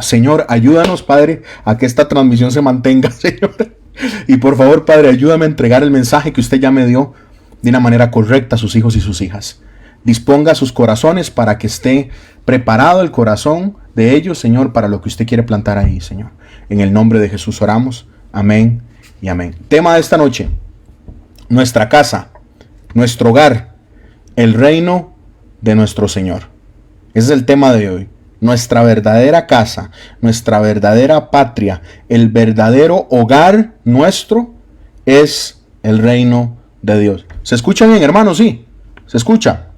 Señor, ayúdanos, Padre, a que esta transmisión se mantenga, Señor. Y por favor, Padre, ayúdame a entregar el mensaje que usted ya me dio de una manera correcta a sus hijos y sus hijas. Disponga sus corazones para que esté preparado el corazón de ellos, Señor, para lo que usted quiere plantar ahí, Señor. En el nombre de Jesús oramos. Amén y amén. Tema de esta noche: nuestra casa, nuestro hogar, el reino de nuestro Señor. Ese es el tema de hoy. Nuestra verdadera casa, nuestra verdadera patria, el verdadero hogar nuestro es el reino de Dios. ¿Se escucha bien, hermanos? Sí, se escucha.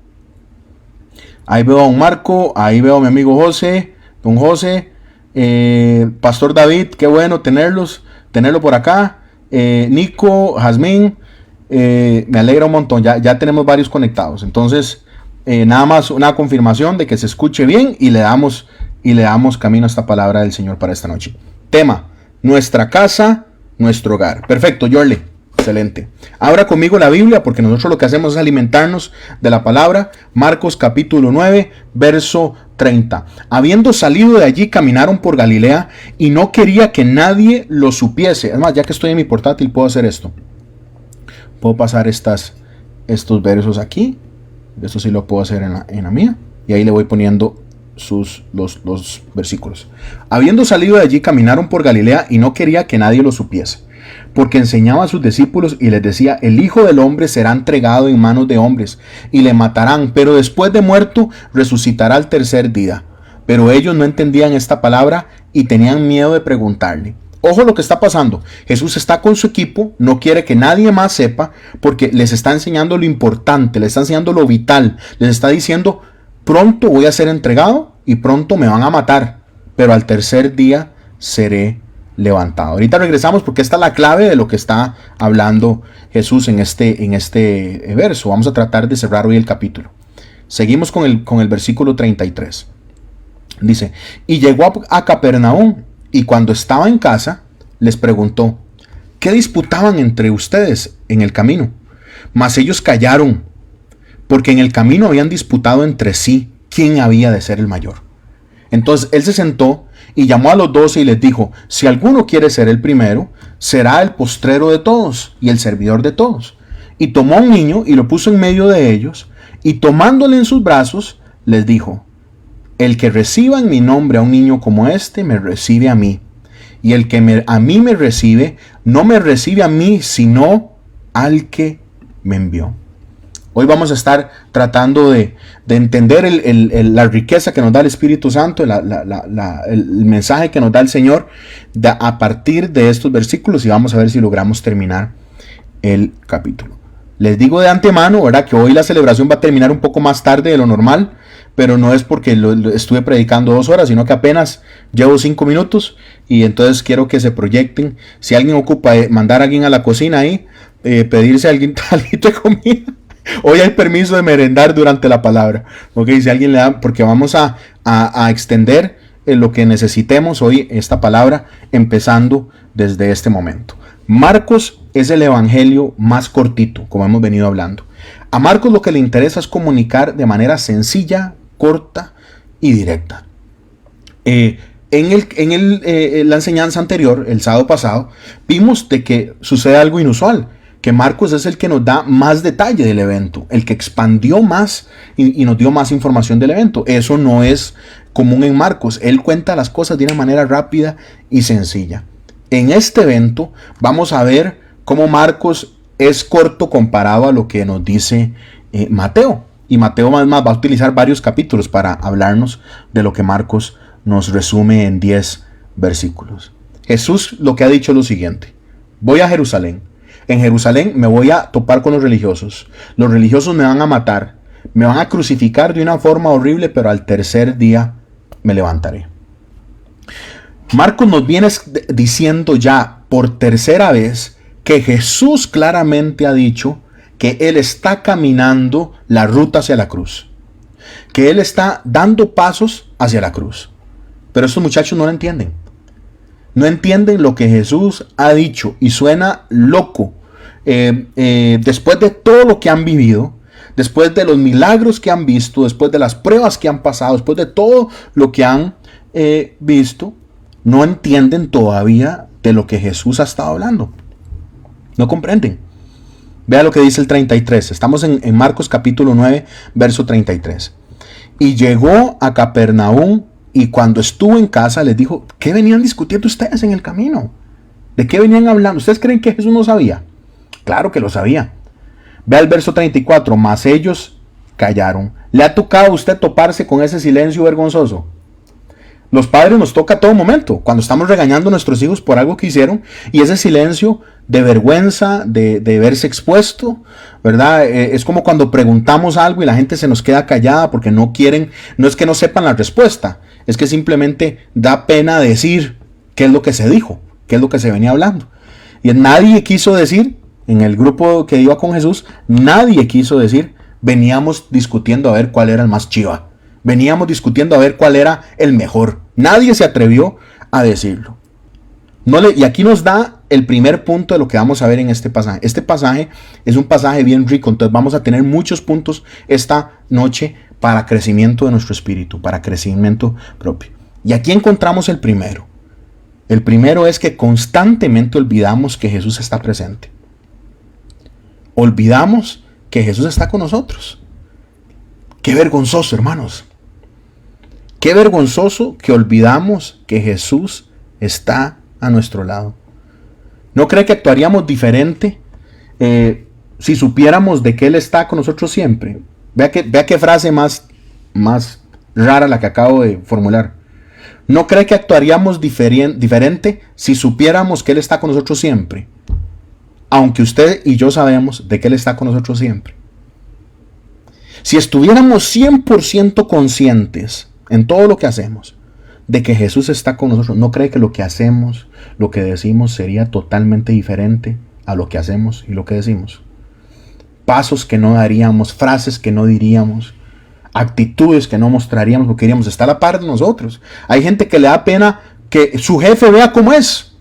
Ahí veo a don Marco, ahí veo a mi amigo José, don José, Pastor David, qué bueno tenerlo por acá. Nico, Jazmín, me alegra un montón, ya tenemos varios conectados. Entonces, nada más una confirmación de que se escuche bien y le damos camino a esta palabra del Señor para esta noche. Tema: nuestra casa, nuestro hogar. Perfecto, Yorle. Excelente. Abra conmigo la Biblia, porque nosotros lo que hacemos es alimentarnos de la palabra. Marcos capítulo 9, verso 30. Habiendo salido de allí, caminaron por Galilea y no quería que nadie lo supiese. Además, ya que estoy en mi portátil, puedo hacer esto. Puedo pasar estos versos aquí. Esto sí lo puedo hacer en la mía. Y ahí le voy poniendo los versículos. Habiendo salido de allí, caminaron por Galilea y no quería que nadie lo supiese, porque enseñaba a sus discípulos y les decía: el Hijo del Hombre será entregado en manos de hombres y le matarán, pero después de muerto resucitará al tercer día. Pero ellos no entendían esta palabra y tenían miedo de preguntarle. Ojo lo que está pasando. Jesús está con su equipo, no quiere que nadie más sepa, porque les está enseñando lo importante, les está enseñando lo vital, les está diciendo: pronto voy a ser entregado y pronto me van a matar, pero al tercer día seré levantado. Ahorita regresamos, porque esta es la clave de lo que está hablando Jesús en este verso. Vamos a tratar de cerrar hoy el capítulo. Seguimos con el versículo 33. Dice: y llegó a Capernaum, y cuando estaba en casa, les preguntó: ¿qué disputaban entre ustedes en el camino? Mas ellos callaron, porque en el camino habían disputado entre sí quién había de ser el mayor. Entonces él se sentó y llamó a los 12 y les dijo: si alguno quiere ser el primero, será el postrero de todos y el servidor de todos. Y tomó a un niño y lo puso en medio de ellos, y tomándole en sus brazos, les dijo: el que reciba en mi nombre a un niño como este, me recibe a mí. Y el que a mí me recibe, no me recibe a mí, sino al que me envió. Hoy vamos a estar tratando de entender la riqueza que nos da el Espíritu Santo, el mensaje que nos da el Señor a partir de estos versículos, y vamos a ver si logramos terminar el capítulo. Les digo de antemano, ¿verdad?, que hoy la celebración va a terminar un poco más tarde de lo normal, pero no es porque lo estuve predicando 2 horas, sino que apenas llevo 5 minutos, y entonces quiero que se proyecten. Si alguien ocupa mandar a alguien a la cocina ahí, pedirse a alguien algo de comida. Hoy hay permiso de merendar durante la palabra. Ok, si alguien le da, porque vamos a extender lo que necesitemos hoy esta palabra, empezando desde este momento. Marcos es el evangelio más cortito, como hemos venido hablando. A Marcos lo que le interesa es comunicar de manera sencilla, corta y directa. En la enseñanza anterior, el sábado pasado, vimos de que sucede algo inusual, que Marcos es el que nos da más detalle del evento, el que expandió más y nos dio más información del evento. Eso no es común en Marcos. Él cuenta las cosas de una manera rápida y sencilla. En este evento vamos a ver cómo Marcos es corto comparado a lo que nos dice Mateo. Y Mateo más va a utilizar varios capítulos para hablarnos de lo que Marcos nos resume en 10 versículos. Jesús lo que ha dicho es lo siguiente: voy a Jerusalén. En Jerusalén me voy a topar con los religiosos. Los religiosos me van a matar, me van a crucificar de una forma horrible, pero al tercer día me levantaré. Marcos nos viene diciendo ya por tercera vez que Jesús claramente ha dicho que Él está caminando la ruta hacia la cruz, que Él está dando pasos hacia la cruz. Pero estos muchachos no lo entienden. No entienden lo que Jesús ha dicho y suena loco. Después de todo lo que han vivido, después de los milagros que han visto, después de las pruebas que han pasado, después de todo lo que han visto, no entienden todavía de lo que Jesús ha estado hablando. No comprenden. Vea lo que dice el 33. Estamos en Marcos capítulo 9, verso 33. Y llegó a Capernaum, y cuando estuvo en casa les dijo: ¿qué venían discutiendo ustedes en el camino? ¿De qué venían hablando? ¿Ustedes creen que Jesús no sabía? Claro que lo sabía. Vea el verso 34. Mas ellos callaron. ¿Le ha tocado a usted toparse con ese silencio vergonzoso? Los padres nos toca a todo momento, cuando estamos regañando a nuestros hijos por algo que hicieron, y ese silencio de vergüenza, de verse expuesto, ¿verdad? Es como cuando preguntamos algo y la gente se nos queda callada porque no quieren, no es que no sepan la respuesta, es que simplemente da pena decir qué es lo que se dijo, qué es lo que se venía hablando. Y nadie quiso decir, en el grupo que iba con Jesús, nadie quiso decir: veníamos discutiendo a ver cuál era el más chiva. Veníamos discutiendo a ver cuál era el mejor. Nadie se atrevió a decirlo. Y aquí nos da el primer punto de lo que vamos a ver en este pasaje. Este pasaje es un pasaje bien rico, entonces vamos a tener muchos puntos esta noche para crecimiento de nuestro espíritu, para crecimiento propio. Y aquí encontramos el primero. El primero es que constantemente olvidamos que Jesús está presente. Olvidamos que Jesús está con nosotros. Qué vergonzoso, hermanos. Qué vergonzoso que olvidamos que Jesús está a nuestro lado. ¿No cree que actuaríamos diferente si supiéramos de que Él está con nosotros siempre? Vea qué frase más rara la que acabo de formular. ¿No cree que actuaríamos diferente si supiéramos que Él está con nosotros siempre? Aunque usted y yo sabemos de que Él está con nosotros siempre. Si estuviéramos 100% conscientes en todo lo que hacemos de que Jesús está con nosotros, ¿no cree que lo que hacemos, lo que decimos sería totalmente diferente a lo que hacemos y lo que decimos? Pasos que no daríamos, frases que no diríamos, actitudes que no mostraríamos porque queríamos estar a la par de nosotros. Hay gente que le da pena que su jefe vea cómo es.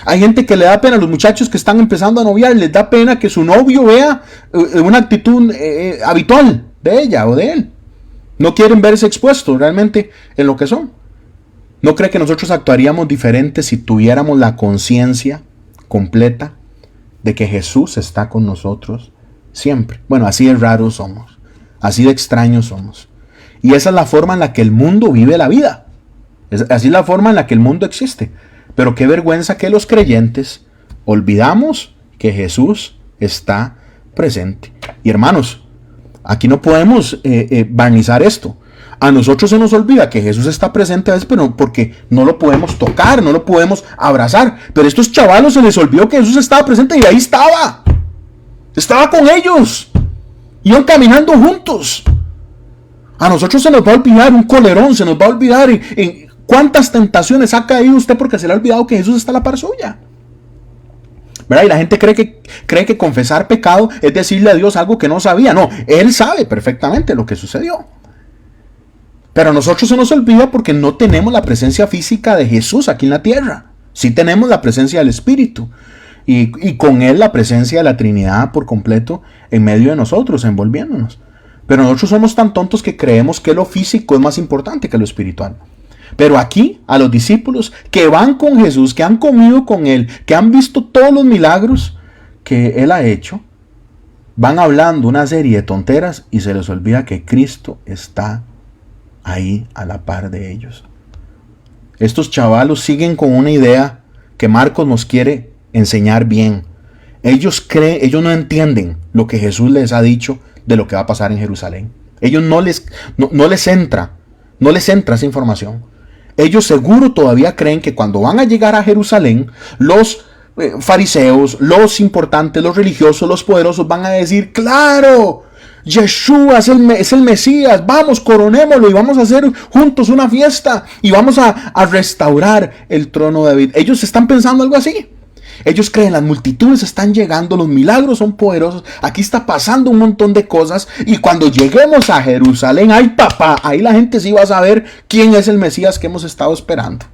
Hay gente que le da pena a los muchachos que están empezando a noviar, les da pena que su novio vea una actitud habitual de ella o de él. No quieren verse expuestos realmente en lo que son. ¿No cree que nosotros actuaríamos diferente si tuviéramos la conciencia completa de que Jesús está con nosotros siempre? Bueno, así de raros somos, así de extraños somos. Y esa es la forma en la que el mundo vive la vida. Así es la forma en la que el mundo existe. Pero qué vergüenza que los creyentes olvidamos que Jesús está presente. Y hermanos, aquí no podemos barnizar esto. A nosotros se nos olvida que Jesús está presente a veces, pero porque no lo podemos tocar, no lo podemos abrazar. Pero a estos chavalos se les olvidó que Jesús estaba presente y ahí estaba. Estaba con ellos. Iban caminando juntos. A nosotros se nos va a olvidar un colerón, se nos va a olvidar en cuántas tentaciones ha caído usted porque se le ha olvidado que Jesús está a la par suya. ¿Verdad? Y la gente cree que confesar pecado es decirle a Dios algo que no sabía. No, Él sabe perfectamente lo que sucedió. Pero a nosotros se nos olvida porque no tenemos la presencia física de Jesús aquí en la tierra. Sí tenemos la presencia del Espíritu. Y con Él la presencia de la Trinidad por completo en medio de nosotros, envolviéndonos. Pero nosotros somos tan tontos que creemos que lo físico es más importante que lo espiritual. Pero aquí, a los discípulos que van con Jesús, que han comido con Él, que han visto todos los milagros que Él ha hecho, van hablando una serie de tonteras y se les olvida que Cristo está ahí a la par de ellos. Estos chavalos siguen con una idea que Marcos nos quiere enseñar bien. Ellos no entienden lo que Jesús les ha dicho de lo que va a pasar en Jerusalén. Ellos no les entra esa información. Ellos seguro todavía creen que cuando van a llegar a Jerusalén, los fariseos, los importantes, los religiosos, los poderosos van a decir: claro, Yeshua es el Mesías, vamos, coronémoslo y vamos a hacer juntos una fiesta y vamos a restaurar el trono de David. Ellos están pensando algo así. Ellos creen, las multitudes están llegando, los milagros son poderosos, aquí está pasando un montón de cosas y cuando lleguemos a Jerusalén, ¡ay papá! Ahí la gente sí va a saber quién es el Mesías que hemos estado esperando.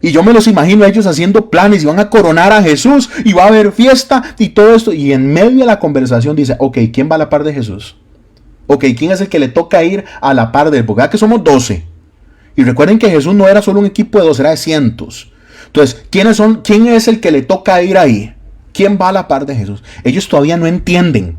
Y yo me los imagino a ellos haciendo planes y van a coronar a Jesús y va a haber fiesta y todo esto. Y en medio de la conversación dice: ok, ¿quién va a la par de Jesús? Ok, ¿quién es el que le toca ir a la par de él? Porque ya que somos 12. Y recuerden que Jesús no era solo un equipo de 2, era de cientos. Entonces, ¿quién es el que le toca ir ahí? ¿Quién va a la par de Jesús? Ellos todavía no entienden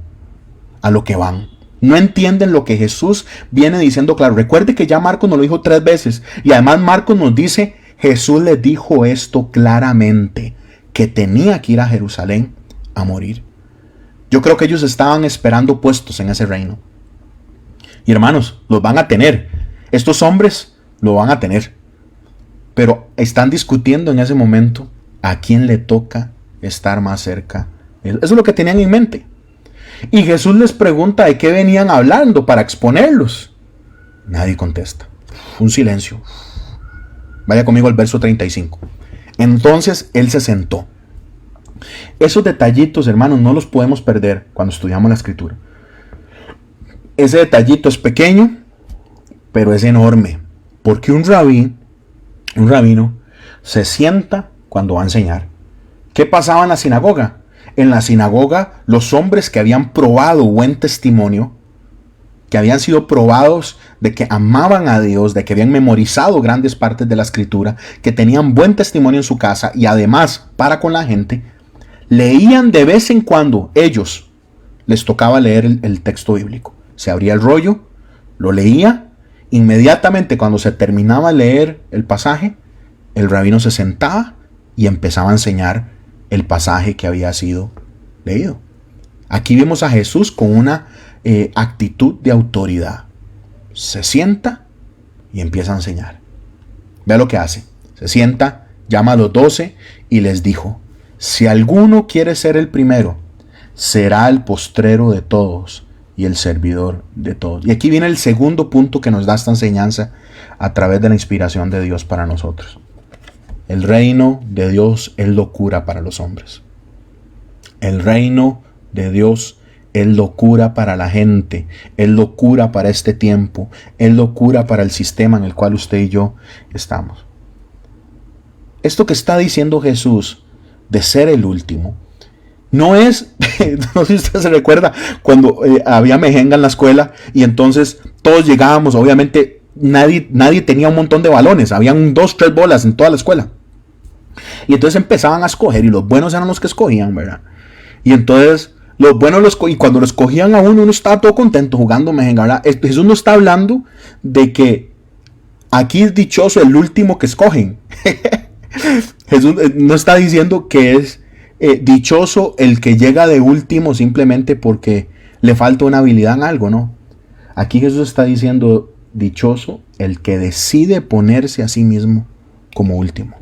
a lo que van. No entienden lo que Jesús viene diciendo claro. Recuerde que ya Marcos nos lo dijo 3 veces. Y además Marcos nos dice, Jesús les dijo esto claramente, que tenía que ir a Jerusalén a morir. Yo creo que ellos estaban esperando puestos en ese reino. Y hermanos, los van a tener. Estos hombres lo van a tener. Pero están discutiendo en ese momento a quién le toca estar más cerca. Eso es lo que tenían en mente. Y Jesús les pregunta de qué venían hablando para exponerlos. Nadie contesta. Un silencio. Vaya conmigo al verso 35. Entonces él se sentó. Esos detallitos, hermanos, no los podemos perder cuando estudiamos la escritura. Ese detallito es pequeño, pero es enorme. Porque un rabino, se sienta cuando va a enseñar. ¿Qué pasaba en la sinagoga? En la sinagoga, los hombres que habían probado buen testimonio, que habían sido probados de que amaban a Dios, de que habían memorizado grandes partes de la escritura, que tenían buen testimonio en su casa y además para con la gente, leían de vez en cuando, ellos les tocaba leer el texto bíblico. Se abría el rollo, lo leía, inmediatamente cuando se terminaba de leer el pasaje, el rabino se sentaba y empezaba a enseñar el pasaje que había sido leído. Aquí vemos a Jesús con una actitud de autoridad. Se sienta y empieza a enseñar. Vea lo que hace. Se sienta, llama a los 12 y les dijo: si alguno quiere ser el primero, será el postrero de todos y el servidor de todos. Y aquí viene el segundo punto que nos da esta enseñanza a través de la inspiración de Dios para nosotros. El reino de Dios es locura para los hombres. El reino de Dios es locura para la gente, es locura para este tiempo, es locura para el sistema en el cual usted y yo estamos. Esto que está diciendo Jesús de ser el último, no es, no sé si usted se recuerda cuando había mejenga en la escuela y entonces todos llegábamos, obviamente nadie tenía un montón de balones, habían 2, 3 bolas en toda la escuela. Y entonces empezaban a escoger y los buenos eran los que escogían, ¿verdad? Y entonces los buenos y cuando lo escogían a uno estaba todo contento jugando mejenga, ¿verdad? Jesús no está hablando de que aquí es dichoso el último que escogen. Jesús no está diciendo que es dichoso el que llega de último simplemente porque le falta una habilidad en algo, ¿no? Aquí Jesús está diciendo dichoso el que decide ponerse a sí mismo como último.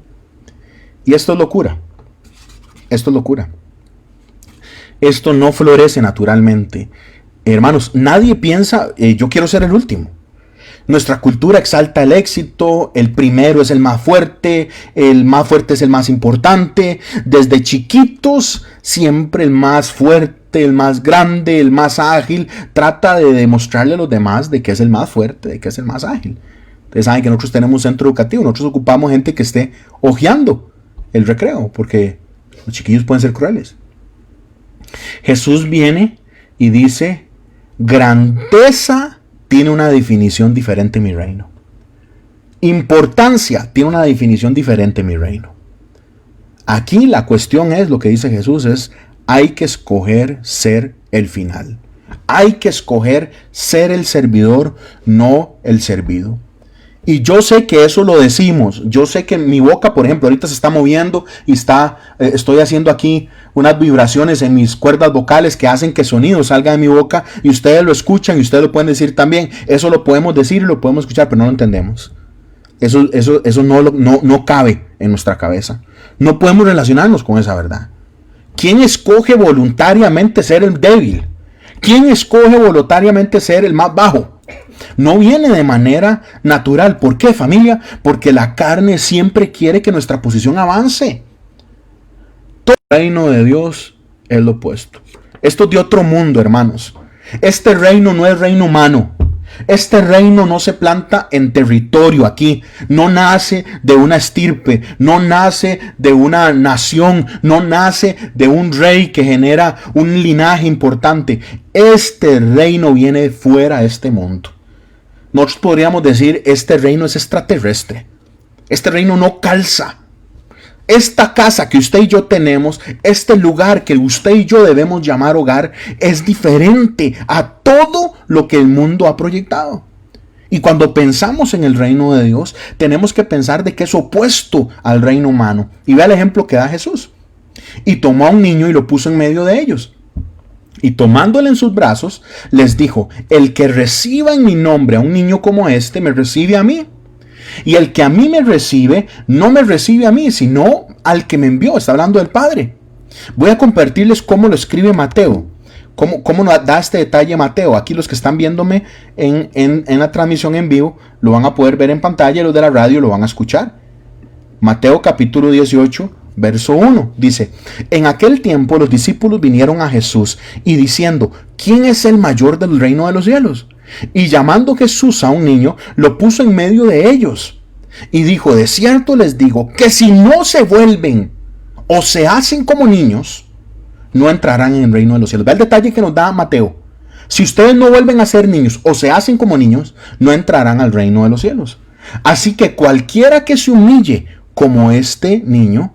Y esto es locura. Esto es locura. Esto no florece naturalmente. Hermanos, nadie piensa, yo quiero ser el último. Nuestra cultura exalta el éxito, el primero es el más fuerte es el más importante. Desde chiquitos, siempre el más fuerte, el más grande, el más ágil, trata de demostrarle a los demás de que es el más fuerte, de que es el más ágil. Ustedes saben que nosotros tenemos un centro educativo, nosotros ocupamos gente que esté hojeando el recreo, porque los chiquillos pueden ser crueles. Jesús viene y dice: grandeza tiene una definición diferente en mi reino. Importancia tiene una definición diferente en mi reino. Aquí la cuestión es, lo que dice Jesús es, hay que escoger ser el final. Hay que escoger ser el servidor, no el servido. Y yo sé que eso lo decimos. Yo sé que mi boca, por ejemplo, ahorita se está moviendo y estoy haciendo aquí unas vibraciones en mis cuerdas vocales que hacen que sonido salga de mi boca y ustedes lo escuchan y ustedes lo pueden decir también. Eso lo podemos decir y lo podemos escuchar, pero no lo entendemos. Eso no cabe en nuestra cabeza. No podemos relacionarnos con esa verdad. ¿Quién escoge voluntariamente ser el débil? ¿Quién escoge voluntariamente ser el más bajo? No viene de manera natural. ¿Por qué, familia? Porque la carne siempre quiere que nuestra posición avance. Todo el reino de Dios es lo opuesto. Esto es de otro mundo, hermanos. Este reino no es reino humano. Este reino no se planta en territorio aquí. No nace de una estirpe. No nace de una nación. No nace de un rey que genera un linaje importante. Este reino viene fuera de este mundo. Nosotros podríamos decir, este reino es extraterrestre. Este reino no calza. Esta casa que usted y yo tenemos, este lugar que usted y yo debemos llamar hogar, es diferente a todo lo que el mundo ha proyectado. Y cuando pensamos en el reino de Dios, tenemos que pensar de que es opuesto al reino humano. Y vea el ejemplo que da Jesús. Y tomó a un niño y lo puso en medio de ellos. Y tomándole en sus brazos, les dijo, el que reciba en mi nombre a un niño como este, me recibe a mí. Y el que a mí me recibe, no me recibe a mí, sino al que me envió. Está hablando del Padre. Voy a compartirles cómo lo escribe Mateo. Cómo nos da este detalle Mateo. Aquí los que están viéndome en la transmisión en vivo, lo van a poder ver en pantalla. Y los de la radio lo van a escuchar. Mateo capítulo 18, verso 1. Dice, en aquel tiempo los discípulos vinieron a Jesús y diciendo, ¿quién es el mayor del reino de los cielos? Y llamando Jesús a un niño, lo puso en medio de ellos. Y dijo, de cierto les digo, que si no se vuelven o se hacen como niños, no entrarán en el reino de los cielos. Ve el detalle que nos da Mateo. Si ustedes no vuelven a ser niños o se hacen como niños, no entrarán al reino de los cielos. Así que cualquiera que se humille como este niño,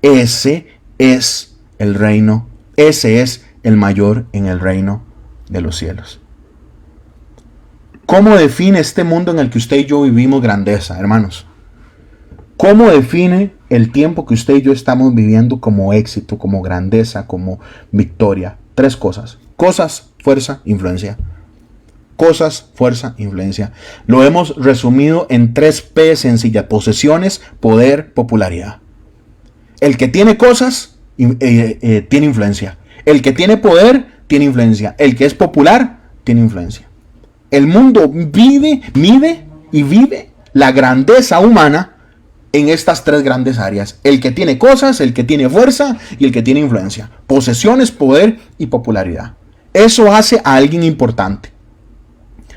ese es el reino, ese es el mayor en el reino de los cielos. ¿Cómo define este mundo en el que usted y yo vivimos grandeza, hermanos? ¿Cómo define el tiempo que usted y yo estamos viviendo como éxito, como grandeza, como victoria? 3 cosas. Cosas, fuerza, influencia. Cosas, fuerza, influencia. Lo hemos resumido en 3 P sencillas. Posesiones, poder, popularidad. El que tiene cosas, tiene influencia. El que tiene poder, tiene influencia. El que es popular, tiene influencia. El mundo mide y vive la grandeza humana en estas 3 grandes áreas. El que tiene cosas, el que tiene fuerza y el que tiene influencia. Posesiones, poder y popularidad. Eso hace a alguien importante.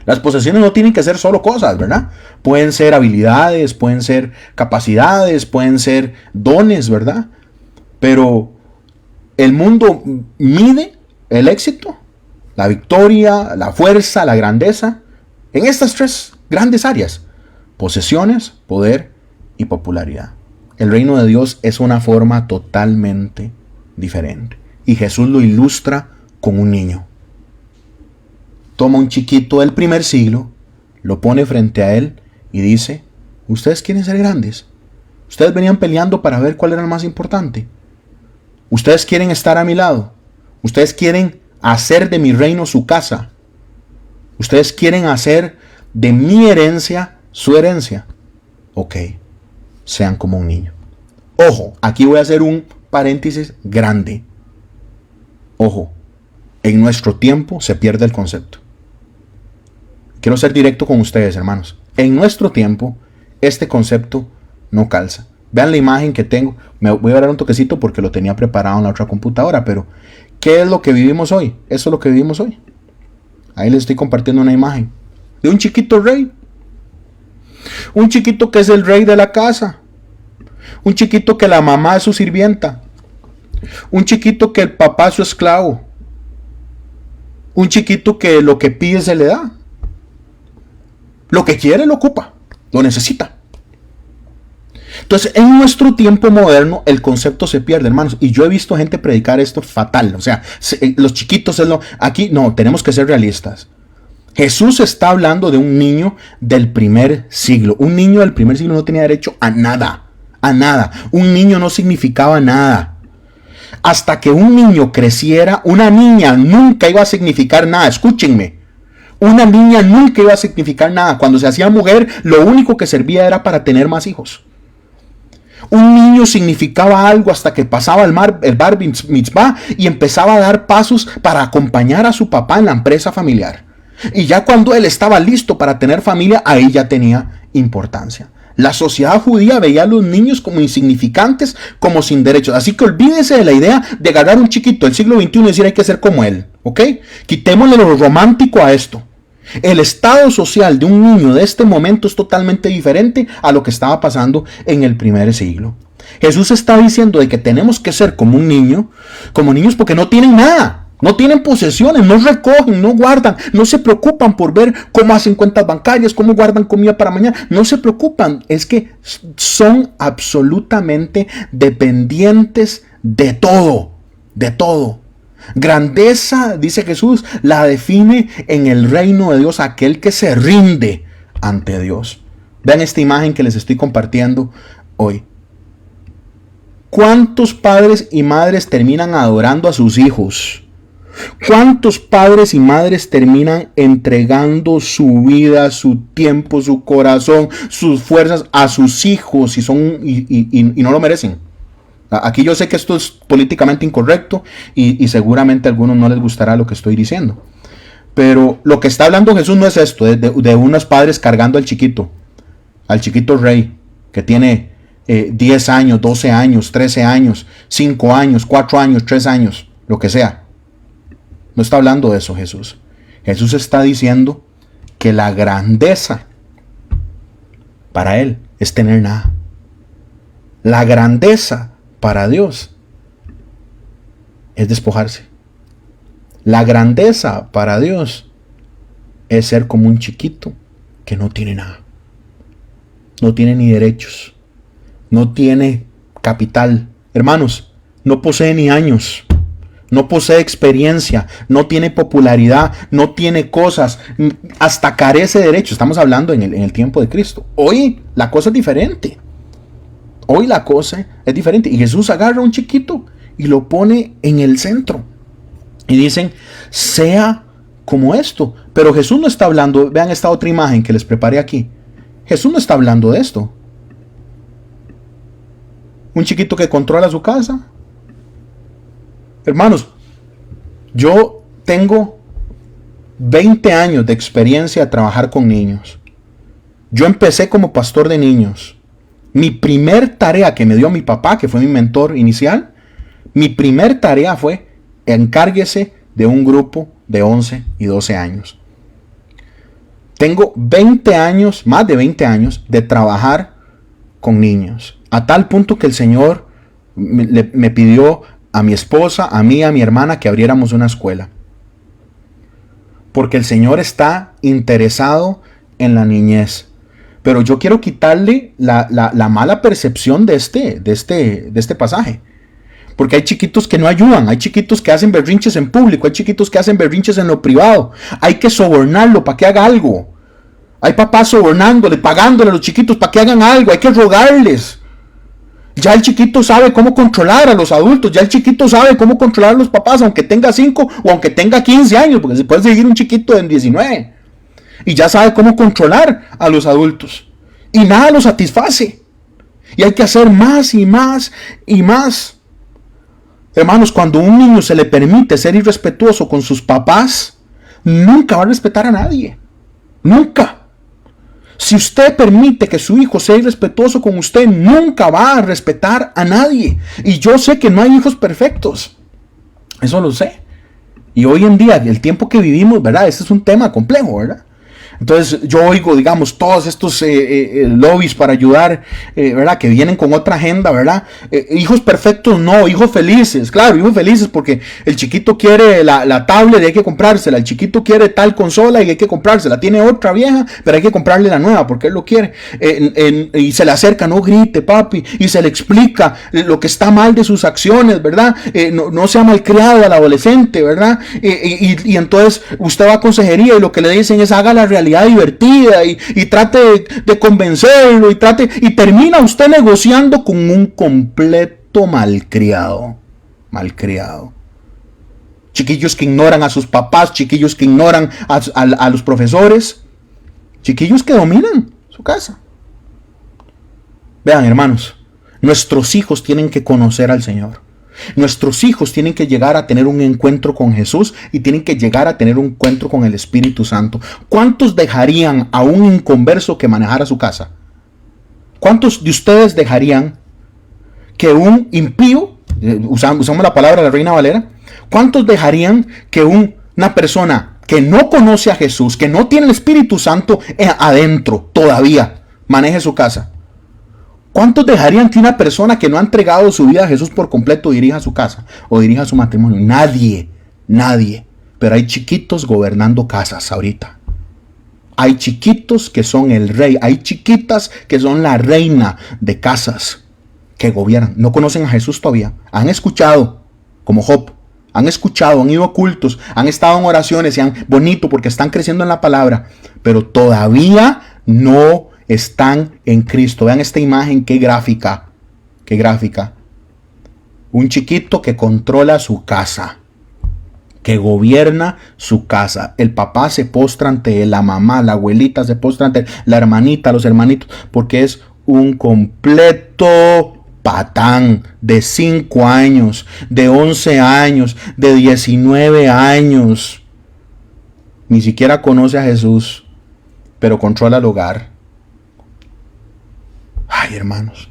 Las posesiones no tienen que ser solo cosas, ¿verdad? Pueden ser habilidades, pueden ser capacidades, pueden ser dones, ¿verdad? Pero el mundo mide el éxito, la victoria, la fuerza, la grandeza, en estas 3 grandes áreas. Posesiones, poder y popularidad. El reino de Dios es una forma totalmente diferente. Y Jesús lo ilustra con un niño. Toma un chiquito del primer siglo, lo pone frente a él y dice, ¿ustedes quieren ser grandes? ¿Ustedes venían peleando para ver cuál era el más importante? ¿Ustedes quieren estar a mi lado? ¿Ustedes quieren hacer de mi reino su casa? ¿Ustedes quieren hacer de mi herencia su herencia? Ok, sean como un niño. Ojo, aquí voy a hacer un paréntesis grande. Ojo, en nuestro tiempo se pierde el concepto. Quiero ser directo con ustedes, hermanos. En nuestro tiempo, este concepto no calza. Vean la imagen que tengo. Me voy a dar un toquecito porque lo tenía preparado en la otra computadora, pero ¿qué es lo que vivimos hoy? Eso es lo que vivimos hoy. Ahí les estoy compartiendo una imagen de un chiquito rey. Un chiquito que es el rey de la casa. Un chiquito que la mamá es su sirvienta. Un chiquito que el papá es su esclavo. Un chiquito que lo que pide se le da. Lo que quiere lo ocupa, lo necesita. Entonces, en nuestro tiempo moderno, el concepto se pierde, hermanos. Y yo he visto gente predicar esto fatal. O sea, los chiquitos es lo... Aquí no, tenemos que ser realistas. Jesús está hablando de un niño del primer siglo. Un niño del primer siglo no tenía derecho a nada. A nada. Un niño no significaba nada. Hasta que un niño creciera, una niña nunca iba a significar nada. Escúchenme. Una niña nunca iba a significar nada. Cuando se hacía mujer, lo único que servía era para tener más hijos. Un niño significaba algo hasta que pasaba el bar mitzvah y empezaba a dar pasos para acompañar a su papá en la empresa familiar. Y ya cuando él estaba listo para tener familia, ahí ya tenía importancia. La sociedad judía veía a los niños como insignificantes, como sin derechos. Así que olvídense de la idea de agarrar un chiquito del siglo XXI y decir hay que ser como él. ¿Ok? Quitémosle lo romántico a esto. El estado social de un niño de este momento es totalmente diferente a lo que estaba pasando en el primer siglo. Jesús está diciendo de que tenemos que ser como un niño, como niños porque no tienen nada. No tienen posesiones, no recogen, no guardan, no se preocupan por ver cómo hacen cuentas bancarias, cómo guardan comida para mañana. No se preocupan, es que son absolutamente dependientes de todo, de todo. Grandeza, dice Jesús, la define en el reino de Dios aquel que se rinde ante Dios. Vean esta imagen que les estoy compartiendo hoy. ¿Cuántos padres y madres terminan adorando a sus hijos? ¿Cuántos padres y madres terminan entregando su vida, su tiempo, su corazón, sus fuerzas a sus hijos y no lo merecen? Aquí yo sé que esto es políticamente incorrecto y seguramente a algunos no les gustará lo que estoy diciendo. Pero lo que está hablando Jesús no es esto, de unos padres cargando al chiquito rey, que tiene 10 años, 12 años, 13 años, 5 años, 4 años, 3 años, lo que sea. No está hablando de eso Jesús. Jesús está diciendo que la grandeza para Él es tener nada. La grandeza para Dios es despojarse. La grandeza para Dios es ser como un chiquito que no tiene nada. No tiene ni derechos. No tiene capital. Hermanos, no posee ni años. No posee experiencia, no tiene popularidad, no tiene cosas, hasta carece de derechos. Estamos hablando en el tiempo de Cristo. Hoy la cosa es diferente. Hoy la cosa es diferente. Y Jesús agarra a un chiquito y lo pone en el centro. Y dicen, sea como esto. Pero Jesús no está hablando, vean esta otra imagen que les preparé aquí. Jesús no está hablando de esto. Un chiquito que controla su casa. Hermanos, yo tengo 20 años de experiencia a trabajar con niños. Yo empecé como pastor de niños. Mi primer tarea que me dio mi papá, que fue mi mentor inicial, mi primer tarea fue encárguese de un grupo de 11 y 12 años. Tengo 20 años, más de 20 años de trabajar con niños. A tal punto que el Señor me pidió a mi esposa, a mí, a mi hermana, que abriéramos una escuela. Porque el Señor está interesado en la niñez. Pero yo quiero quitarle la mala percepción de este pasaje. Porque hay chiquitos que no ayudan, hay chiquitos que hacen berrinches en público, hay chiquitos que hacen berrinches en lo privado. Hay que sobornarlo para que haga algo. Hay papás sobornándole, pagándole a los chiquitos para que hagan algo, hay que rogarles. Ya el chiquito sabe cómo controlar a los adultos, ya el chiquito sabe cómo controlar a los papás, aunque tenga 5 o aunque tenga 15 años, porque se puede seguir un chiquito de 19. Y ya sabe cómo controlar a los adultos. Y nada lo satisface. Y hay que hacer más y más y más. Hermanos, cuando a un niño se le permite ser irrespetuoso con sus papás, nunca va a respetar a nadie. Nunca. Si usted permite que su hijo sea irrespetuoso con usted, nunca va a respetar a nadie. Y yo sé que no hay hijos perfectos. Eso lo sé. Y hoy en día, el tiempo que vivimos, ¿verdad? Este es un tema complejo, ¿verdad? Entonces yo oigo, digamos, todos estos lobbies para ayudar, ¿verdad? Que vienen con otra agenda, ¿verdad? Hijos perfectos no, hijos felices. Claro, hijos felices porque el chiquito quiere la tablet y hay que comprársela. El chiquito quiere tal consola y hay que comprársela. Tiene otra vieja, pero hay que comprarle la nueva porque él lo quiere. Y se le acerca, no grite, papi. Y se le explica lo que está mal de sus acciones, ¿verdad? No sea malcriado al adolescente, ¿verdad? Y entonces usted va a consejería y lo que le dicen es haga la realidad divertida y trate de convencerlo y termina usted negociando con un completo malcriado. Chiquillos que ignoran a sus papás, chiquillos que ignoran a los profesores, chiquillos que dominan su casa. Vean, hermanos, nuestros hijos tienen que conocer al Señor. Nuestros hijos tienen que llegar a tener un encuentro con Jesús y tienen que llegar a tener un encuentro con el Espíritu Santo. ¿Cuántos dejarían a un inconverso que manejara su casa? ¿Cuántos de ustedes dejarían que un impío, usamos la palabra de la Reina Valera, cuántos dejarían que una persona que no conoce a Jesús, que no tiene el Espíritu Santo adentro todavía, maneje su casa? ¿Cuántos dejarían que una persona que no ha entregado su vida a Jesús por completo dirija su casa o dirija su matrimonio? Nadie. Nadie. Pero hay chiquitos gobernando casas ahorita. Hay chiquitos que son el rey. Hay chiquitas que son la reina de casas que gobiernan. No conocen a Jesús todavía. Han escuchado, como Job. Han escuchado, han ido a cultos, han estado en oraciones y bonito porque están creciendo en la palabra. Pero todavía no están en Cristo. Vean esta imagen, qué gráfica. Qué gráfica. Un chiquito que controla su casa, que gobierna su casa. El papá se postra ante él, la mamá, la abuelita se postra ante él, la hermanita, los hermanitos, porque es un completo patán de 5 años, de 11 años, de 19 años. Ni siquiera conoce a Jesús, pero controla el hogar. Ay, hermanos.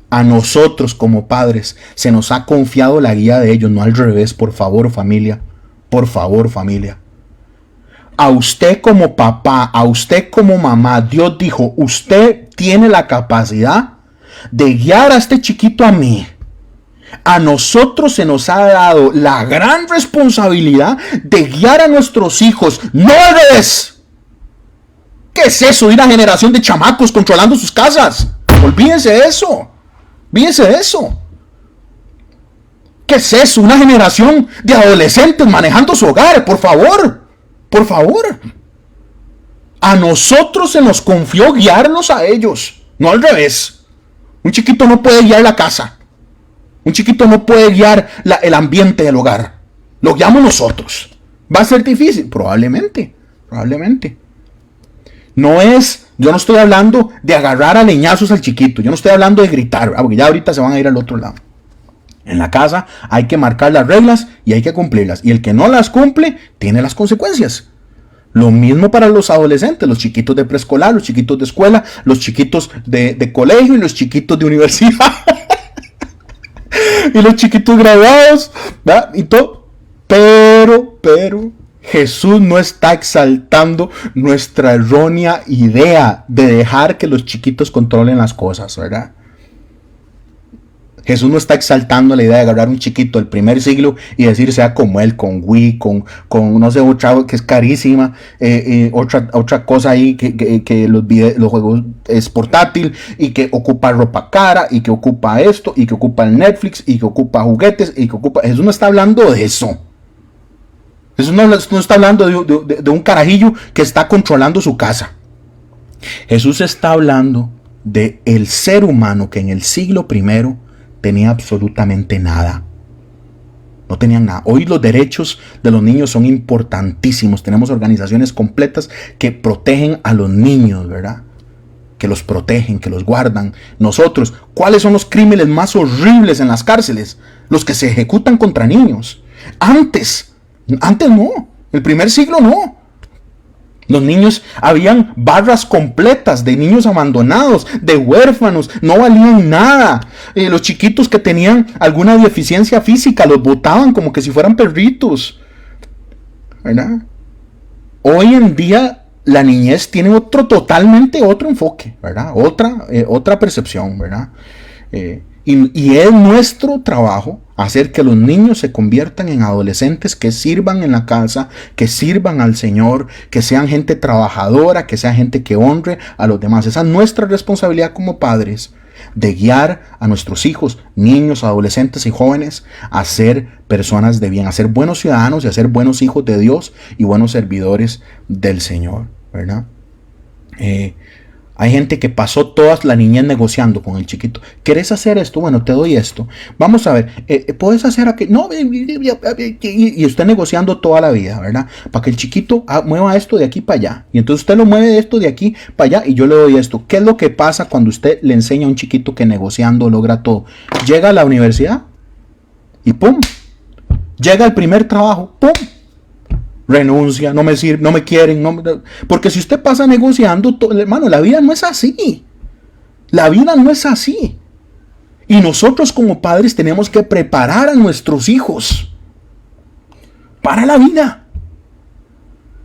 A nosotros como padres se nos ha confiado la guía de ellos, no al revés. Por favor, familia. Por favor, familia. A usted como papá, a usted como mamá, Dios dijo, usted tiene la capacidad de guiar a este chiquito a mí. A nosotros se nos ha dado la gran responsabilidad de guiar a nuestros hijos. ¡No al revés! ¿Qué es eso? Una generación de chamacos controlando sus casas. Olvídense de eso. Olvídense de eso. ¿Qué es eso? Una generación de adolescentes manejando su hogar. Por favor. Por favor. A nosotros se nos confió guiarlos a ellos. No al revés. Un chiquito no puede guiar la casa. Un chiquito no puede guiar el ambiente del hogar. Lo guiamos nosotros. ¿Va a ser difícil? Probablemente. Probablemente. Yo no estoy hablando de agarrar a leñazos al chiquito. Yo no estoy hablando de gritar, porque ya ahorita se van a ir al otro lado. En la casa hay que marcar las reglas y hay que cumplirlas. Y el que no las cumple, tiene las consecuencias. Lo mismo para los adolescentes, los chiquitos de preescolar, los chiquitos de escuela, los chiquitos de colegio y los chiquitos de universidad. Y los chiquitos graduados, ¿verdad? Y todo. Pero, Jesús no está exaltando nuestra errónea idea de dejar que los chiquitos controlen las cosas, ¿verdad? Jesús no está exaltando la idea de agarrar un chiquito del primer siglo y decir sea como él, con Wii, con no sé, otra que es carísima, otra cosa ahí que los juegos es portátil y que ocupa ropa cara y que ocupa esto y que ocupa el Netflix y que ocupa juguetes y que ocupa... Jesús no está hablando de eso. Jesús no está hablando de un carajillo que está controlando su casa. Jesús está hablando de el ser humano que en el siglo I tenía absolutamente nada. No tenían nada. Hoy los derechos de los niños son importantísimos. Tenemos organizaciones completas que protegen a los niños, ¿verdad? Que los protegen, que los guardan. Nosotros, ¿cuáles son los crímenes más horribles en las cárceles? Los que se ejecutan contra niños. Antes no. El primer siglo no. Los niños, habían barras completas de niños abandonados, de huérfanos, no valían nada. Los chiquitos que tenían alguna deficiencia física los botaban como que si fueran perritos, ¿verdad? Hoy en día la niñez tiene totalmente otro enfoque, ¿verdad? Otra percepción, ¿verdad? Y es nuestro trabajo hacer que los niños se conviertan en adolescentes que sirvan en la casa, que sirvan al Señor, que sean gente trabajadora, que sea gente que honre a los demás. Esa es nuestra responsabilidad como padres, de guiar a nuestros hijos, niños, adolescentes y jóvenes a ser personas de bien, a ser buenos ciudadanos y a ser buenos hijos de Dios y buenos servidores del Señor, ¿verdad? Hay gente que pasó toda la niñez negociando con el chiquito. ¿Querés hacer esto? Bueno, te doy esto. Vamos a ver, ¿puedes hacer aquello? No, y usted negociando toda la vida, ¿verdad? Para que el chiquito mueva esto de aquí para allá. Y entonces usted lo mueve de esto de aquí para allá y yo le doy esto. ¿Qué es lo que pasa cuando usted le enseña a un chiquito que negociando logra todo? Llega a la universidad y ¡pum! Llega al primer trabajo, ¡pum! Renuncia, no me sirve, no me quieren, porque si usted pasa negociando, hermano, la vida no es así. La vida no es así. Y nosotros como padres tenemos que preparar a nuestros hijos para la vida.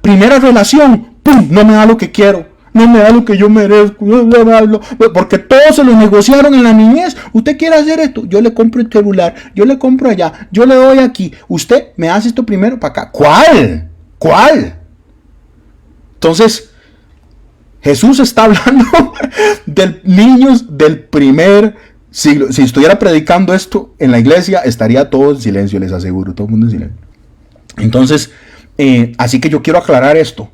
Primera relación, ¡pum! No me da lo que quiero. no me da lo que yo merezco, porque todos se lo negociaron en la niñez. Usted quiere hacer esto, yo le compro el celular, yo le compro allá, yo le doy aquí, usted me hace esto primero para acá. ¿Cuál? Entonces, Jesús está hablando de niños del primer siglo. Si estuviera predicando esto en la iglesia, estaría todo en silencio, les aseguro, todo el mundo en silencio. Entonces, así que yo quiero aclarar esto.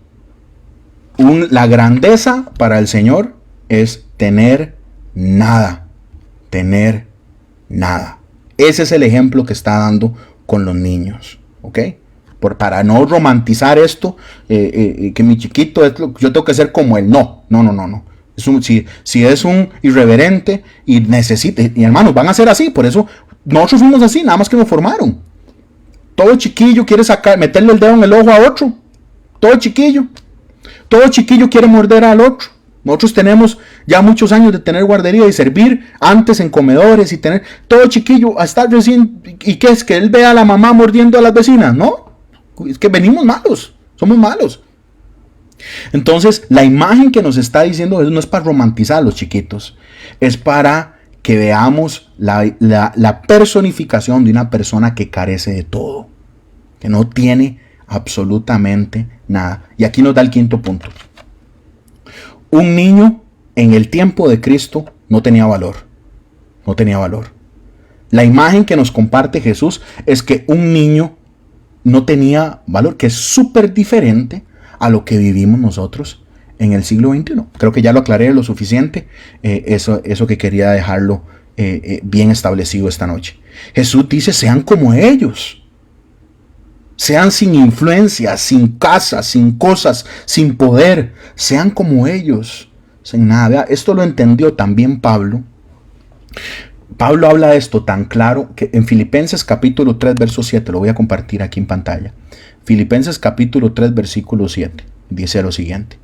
La grandeza para el Señor es tener nada. Tener nada. Ese es el ejemplo que está dando con los niños. ¿Ok? Para no romantizar esto, que mi chiquito, yo tengo que ser como él. No. Si es un irreverente y necesita, y hermanos, van a ser así. Por eso nosotros fuimos así, nada más que nos formaron. Todo chiquillo quiere meterle el dedo en el ojo a otro. Todo chiquillo quiere morder al otro. Nosotros tenemos ya muchos años de tener guardería y servir antes en comedores y tener todo chiquillo a estar recién. ¿Y qué es? ¿Que él vea a la mamá mordiendo a las vecinas? No, es que venimos malos, somos malos. Entonces, la imagen que nos está diciendo eso no es para romantizar a los chiquitos, es para que veamos la personificación de una persona que carece de todo, que no tiene absolutamente nada. Y aquí nos da el quinto punto. Un niño en el tiempo de Cristo no tenía valor. No tenía valor. La imagen que nos comparte Jesús es que un niño no tenía valor, que es súper diferente a lo que vivimos nosotros en el siglo XXI. Creo que ya lo aclaré lo suficiente. Eso que quería dejarlo bien establecido esta noche. Jesús dice, sean como ellos. Sean sin influencia, sin casa, sin cosas, sin poder. Sean como ellos. Sin nada. Vea, esto lo entendió también Pablo. Pablo habla de esto tan claro que en Filipenses capítulo 3, verso 7, lo voy a compartir aquí en pantalla. Filipenses capítulo 3, versículo 7, dice lo siguiente.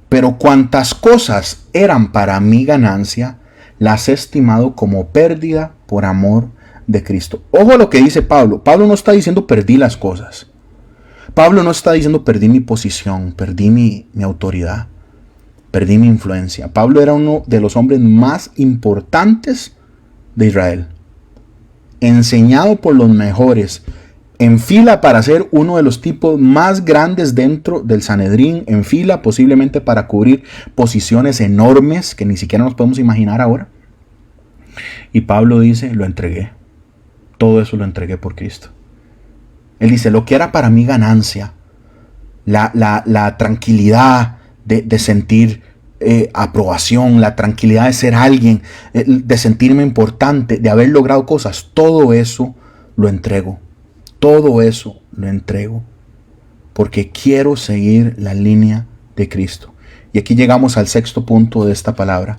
Pero cuantas cosas eran para mi ganancia, las he estimado como pérdida por amor de Cristo. Ojo a lo que dice Pablo. Pablo no está diciendo perdí las cosas. Pablo no está diciendo perdí mi posición, perdí mi autoridad, perdí mi influencia. Pablo era uno de los hombres más importantes de Israel. Enseñado por los mejores, en fila para ser uno de los tipos más grandes dentro del Sanedrín, en fila posiblemente para cubrir posiciones enormes que ni siquiera nos podemos imaginar ahora. Y Pablo dice, lo entregué. Todo eso lo entregué por Cristo. Él dice, lo que era para mí ganancia, la tranquilidad de sentir aprobación, la tranquilidad de ser alguien, de sentirme importante, de haber logrado cosas, todo eso lo entrego. Todo eso lo entrego porque quiero seguir la línea de Cristo. Y aquí llegamos al sexto punto de esta palabra.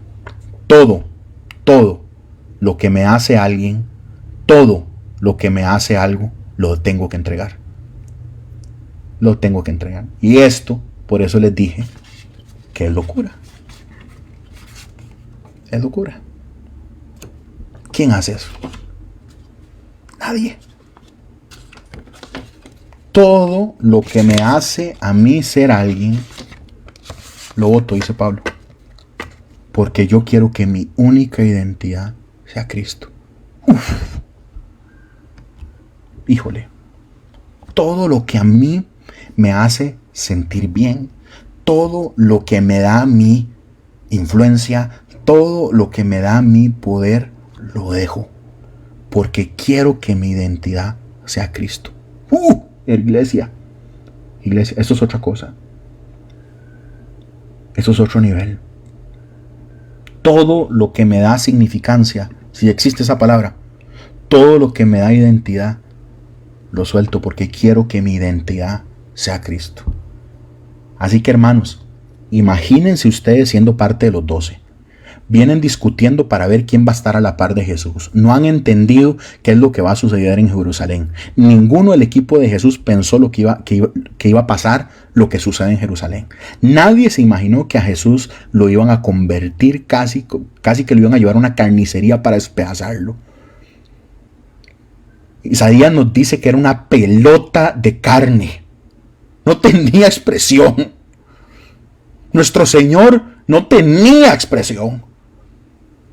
Todo lo que me hace alguien, todo lo que me hace algo, lo tengo que entregar. Lo tengo que entregar. Y esto, por eso les dije que es locura. Es locura. ¿Quién hace eso? Nadie. Todo lo que me hace a mí ser alguien, lo voto, dice Pablo. Porque yo quiero que mi única identidad sea Cristo. Híjole. Todo lo que a mí me hace sentir bien, todo lo que me da mi influencia, todo lo que me da mi poder, lo dejo. Porque quiero que mi identidad sea Cristo. Iglesia, eso es otra cosa. Eso es otro nivel. Todo lo que me da significancia, si existe esa palabra, todo lo que me da identidad, lo suelto porque quiero que mi identidad sea Cristo. Así que hermanos, imagínense ustedes siendo parte de los 12. Vienen discutiendo para ver quién va a estar a la par de Jesús. No han entendido qué es lo que va a suceder en Jerusalén. Ninguno del equipo de Jesús pensó lo que iba a pasar, lo que sucede en Jerusalén. Nadie se imaginó que a Jesús lo iban a convertir casi que lo iban a llevar a una carnicería para despedazarlo. Isaías nos dice que era una pelota de carne. No tenía expresión. Nuestro Señor no tenía expresión.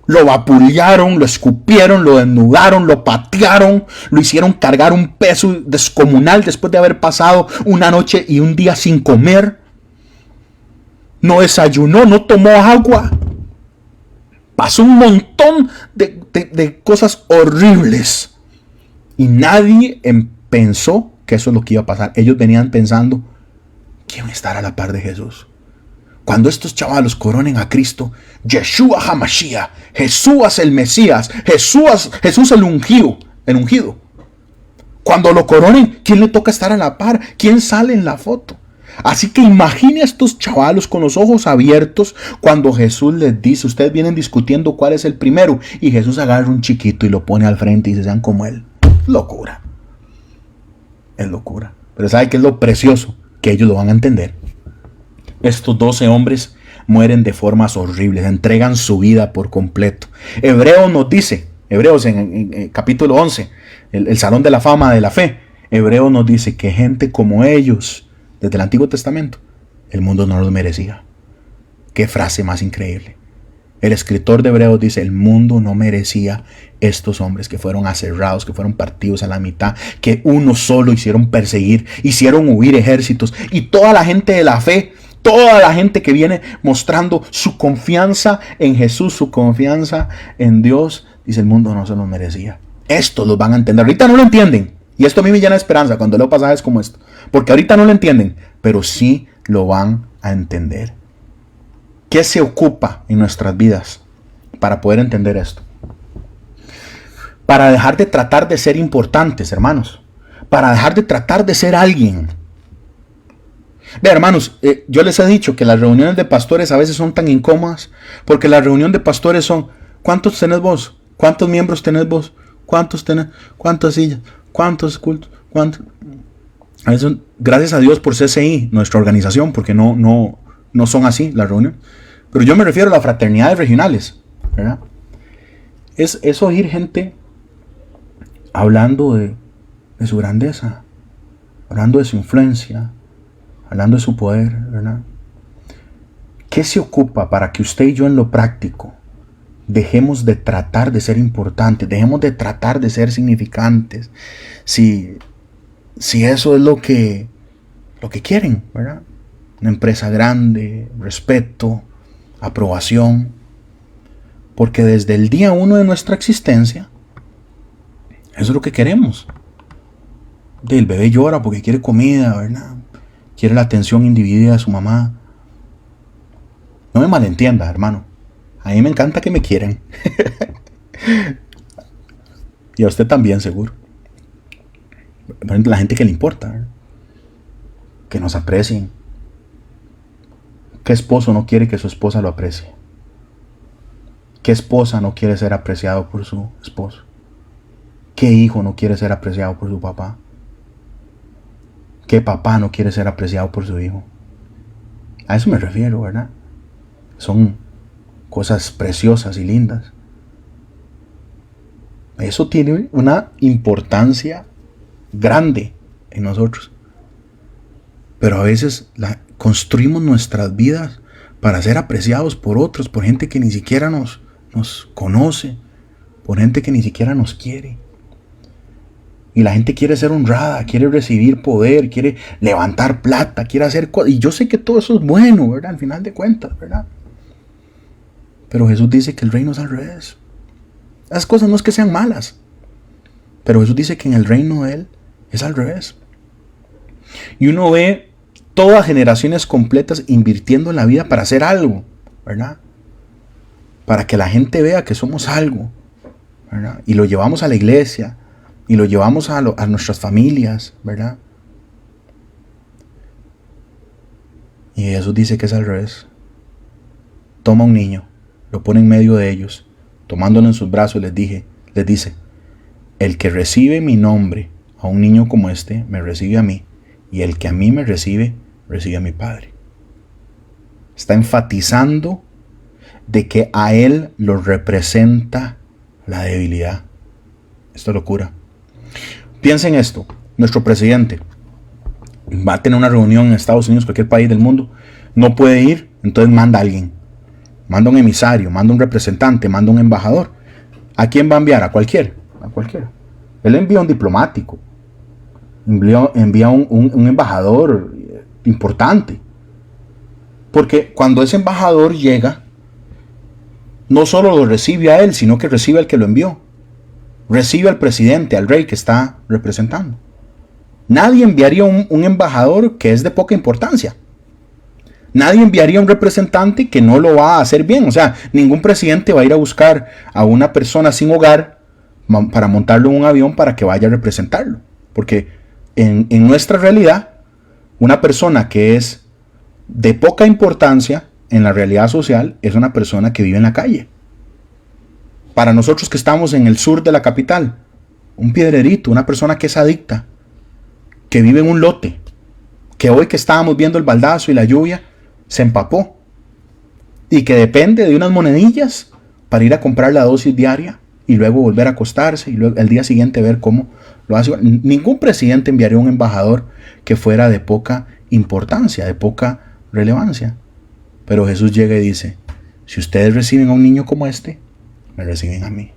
Lo vapulearon, lo escupieron, lo desnudaron, lo patearon, lo hicieron cargar un peso descomunal después de haber pasado una noche y un día sin comer. No desayunó, no tomó agua. Pasó un montón de cosas horribles. Y nadie pensó que eso es lo que iba a pasar. Ellos venían pensando, ¿quién va a estar a la par de Jesús? Cuando estos chavalos coronen a Cristo, Yeshua HaMashiach, Jesús el Mesías, Jesús el ungido. Cuando lo coronen, ¿quién le toca estar a la par? ¿Quién sale en la foto? Así que imagine a estos chavalos con los ojos abiertos cuando Jesús les dice, ustedes vienen discutiendo cuál es el primero, y Jesús agarra un chiquito y lo pone al frente y dice, sean como él. Locura. Es locura. Pero ¿sabe qué es lo precioso? Que ellos lo van a entender. Estos 12 hombres mueren de formas horribles, entregan su vida por completo. Hebreos nos dice, Hebreos en capítulo 11, el Salón de la Fama de la Fe, Hebreos nos dice que gente como ellos, desde el Antiguo Testamento, el mundo no los merecía. Qué frase más increíble. El escritor de Hebreos dice, el mundo no merecía estos hombres que fueron aserrados, que fueron partidos a la mitad, que uno solo hicieron perseguir, hicieron huir ejércitos, y toda la gente de la fe, toda la gente que viene mostrando su confianza en Jesús, su confianza en Dios, dice el mundo no se los merecía. Esto los van a entender. Ahorita no lo entienden. Y esto a mí me llena de esperanza cuando leo pasajes como esto. Porque ahorita no lo entienden, pero sí lo van a entender. ¿Qué se ocupa en nuestras vidas para poder entender esto? Para dejar de tratar de ser importantes, hermanos. Para dejar de tratar de ser alguien. Vean, hermanos, yo les he dicho que las reuniones de pastores a veces son tan incómodas, porque la reunión de pastores son, ¿cuántos tenés vos? ¿Cuántos miembros tenés vos? ¿Cuántos tenés? ¿Cuántas sillas? ¿Cuántos cultos? ¿Cuántos? A veces, gracias a Dios por CCI, nuestra organización, porque no son así las reuniones. Pero yo me refiero a las fraternidades regionales, ¿verdad? Es oír gente hablando de su grandeza, hablando de su influencia, hablando de su poder, ¿verdad? ¿Qué se ocupa para que usted y yo en lo práctico dejemos de tratar de ser importantes, dejemos de tratar de ser significantes? Si eso es lo que quieren, ¿verdad? Una empresa grande, respeto, aprobación. Porque desde el día 1 de nuestra existencia, eso es lo que queremos. El bebé llora porque quiere comida, ¿verdad? Quiere la atención individua de su mamá. No me malentienda, hermano. A mí me encanta que me quieran. Y a usted también, seguro. La gente que le importa, ¿verdad? Que nos aprecien. ¿Qué esposo no quiere que su esposa lo aprecie? ¿Qué esposa no quiere ser apreciado por su esposo? ¿Qué hijo no quiere ser apreciado por su papá? ¿Qué papá no quiere ser apreciado por su hijo? A eso me refiero, ¿verdad? Son cosas preciosas y lindas. Eso tiene una importancia grande en nosotros. Pero a veces construimos nuestras vidas para ser apreciados por otros, por gente que ni siquiera nos conoce, por gente que ni siquiera nos quiere. Y la gente quiere ser honrada, quiere recibir poder, quiere levantar plata, quiere hacer cosas. Y yo sé que todo eso es bueno, ¿verdad? Al final de cuentas, ¿verdad? Pero Jesús dice que el reino es al revés. Las cosas no es que sean malas, pero Jesús dice que en el reino de Él es al revés. Y uno ve todas generaciones completas invirtiendo en la vida para hacer algo, ¿verdad? Para que la gente vea que somos algo, ¿verdad? Y lo llevamos a la iglesia, y lo llevamos a nuestras familias, ¿verdad? Y Jesús dice que es al revés. Toma un niño, lo pone en medio de ellos, tomándolo en sus brazos, les dice, el que recibe mi nombre a un niño como este, me recibe a mí, y el que a mí me recibe, recibe a mi Padre. Está enfatizando de que a Él lo representa la debilidad. Esto es locura. Piensen esto, nuestro presidente va a tener una reunión en Estados Unidos, cualquier país del mundo, no puede ir, entonces manda a alguien. Manda un emisario, manda un representante, manda un embajador. ¿A quién va a enviar? A cualquiera. A cualquiera. Él envía un diplomático. Envía un embajador importante. Porque cuando ese embajador llega, no solo lo recibe a él, sino que recibe al que lo envió. Recibe al presidente, al rey que está representando. Nadie enviaría un embajador que es de poca importancia. Nadie enviaría un representante que no lo va a hacer bien. O sea, ningún presidente va a ir a buscar a una persona sin hogar para montarlo en un avión para que vaya a representarlo. Porque en nuestra realidad, una persona que es de poca importancia en la realidad social es una persona que vive en la calle. Para nosotros que estamos en el sur de la capital, un piedrerito, una persona que es adicta, que vive en un lote, que hoy que estábamos viendo el baldazo y la lluvia, se empapó y que depende de unas monedillas para ir a comprar la dosis diaria y luego volver a acostarse y luego el día siguiente ver cómo lo hace. Ningún presidente enviaría un embajador que fuera de poca importancia, de poca relevancia. Pero Jesús llega y dice: si ustedes reciben a un niño como este, me reciben a mí.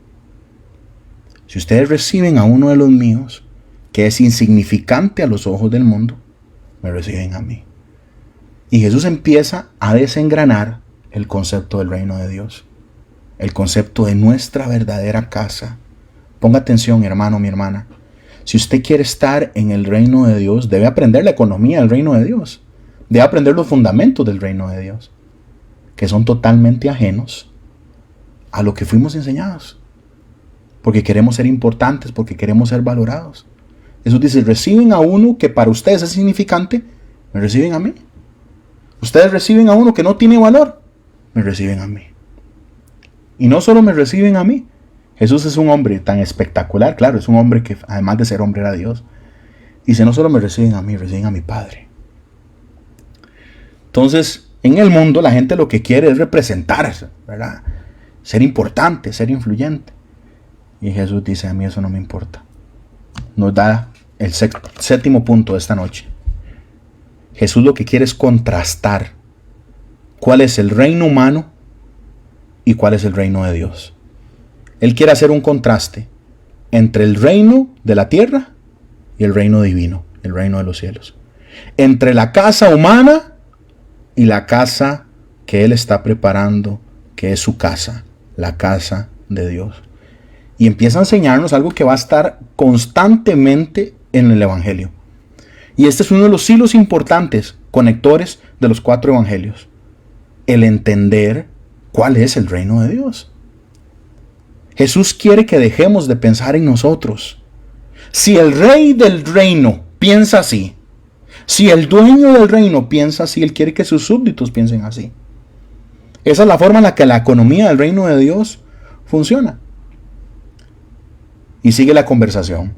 Si ustedes reciben a uno de los míos, que es insignificante a los ojos del mundo, me reciben a mí. Y Jesús empieza a desengranar el concepto del reino de Dios. El concepto de nuestra verdadera casa. Ponga atención, mi hermano, mi hermana. Si usted quiere estar en el reino de Dios, debe aprender la economía del reino de Dios. Debe aprender los fundamentos del reino de Dios, que son totalmente ajenos a lo que fuimos enseñados. Porque queremos ser importantes, porque queremos ser valorados. Jesús dice: reciben a uno que para ustedes es insignificante, me reciben a mí. Ustedes reciben a uno que no tiene valor, me reciben a mí. Y no solo me reciben a mí. Jesús es un hombre tan espectacular, claro, es un hombre que además de ser hombre era Dios. Dice: no solo me reciben a mí, reciben a mi Padre. Entonces, en el mundo la gente lo que quiere es representarse, ¿verdad? Ser importante, ser influyente. Y Jesús dice: a mí eso no me importa. Nos da el séptimo punto de esta noche. Jesús lo que quiere es contrastar cuál es el reino humano y cuál es el reino de Dios. Él quiere hacer un contraste entre el reino de la tierra y el reino divino, el reino de los cielos. Entre la casa humana y la casa que Él está preparando, que es su casa, la casa de Dios. Y empieza a enseñarnos algo que va a estar constantemente en el Evangelio. Y este es uno de los hilos importantes, conectores de los 4 evangelios. El entender cuál es el reino de Dios. Jesús quiere que dejemos de pensar en nosotros. Si el rey del reino piensa así, si el dueño del reino piensa así, Él quiere que sus súbditos piensen así. Esa es la forma en la que la economía del reino de Dios funciona. Y sigue la conversación.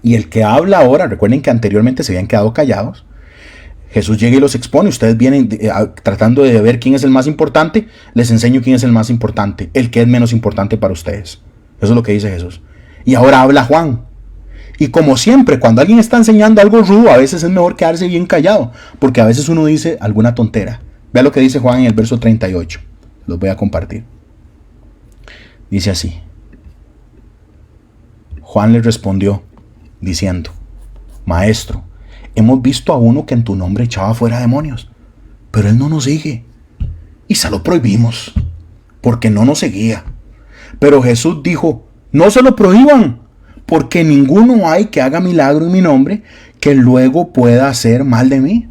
Y el que habla ahora, recuerden que anteriormente se habían quedado callados. Jesús llega y los expone. Ustedes vienen tratando de ver quién es el más importante. Les enseño quién es el más importante. El que es menos importante para ustedes. Eso es lo que dice Jesús. Y ahora habla Juan. Y como siempre, cuando alguien está enseñando algo rudo, a veces es mejor quedarse bien callado. Porque a veces uno dice alguna tontera. Vea lo que dice Juan en el verso 38. Los voy a compartir. Dice así. Juan le respondió diciendo: Maestro, hemos visto a uno que en tu nombre echaba fuera demonios, pero él no nos sigue. Y se lo prohibimos, porque no nos seguía. Pero Jesús dijo: no se lo prohíban, porque ninguno hay que haga milagro en mi nombre que luego pueda hacer mal de mí.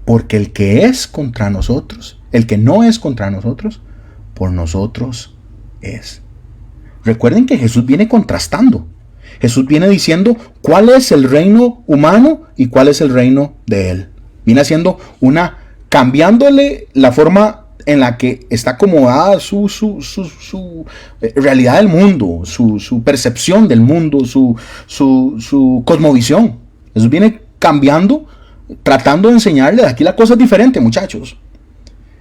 Porque el que es contra nosotros, el que no es contra nosotros, por nosotros es. Recuerden que Jesús viene contrastando. Jesús viene diciendo cuál es el reino humano y cuál es el reino de Él. Viene haciendo cambiándole la forma en la que está acomodada su realidad del mundo, su percepción del mundo, su cosmovisión. Jesús viene cambiando, tratando de enseñarle, aquí la cosa es diferente, muchachos.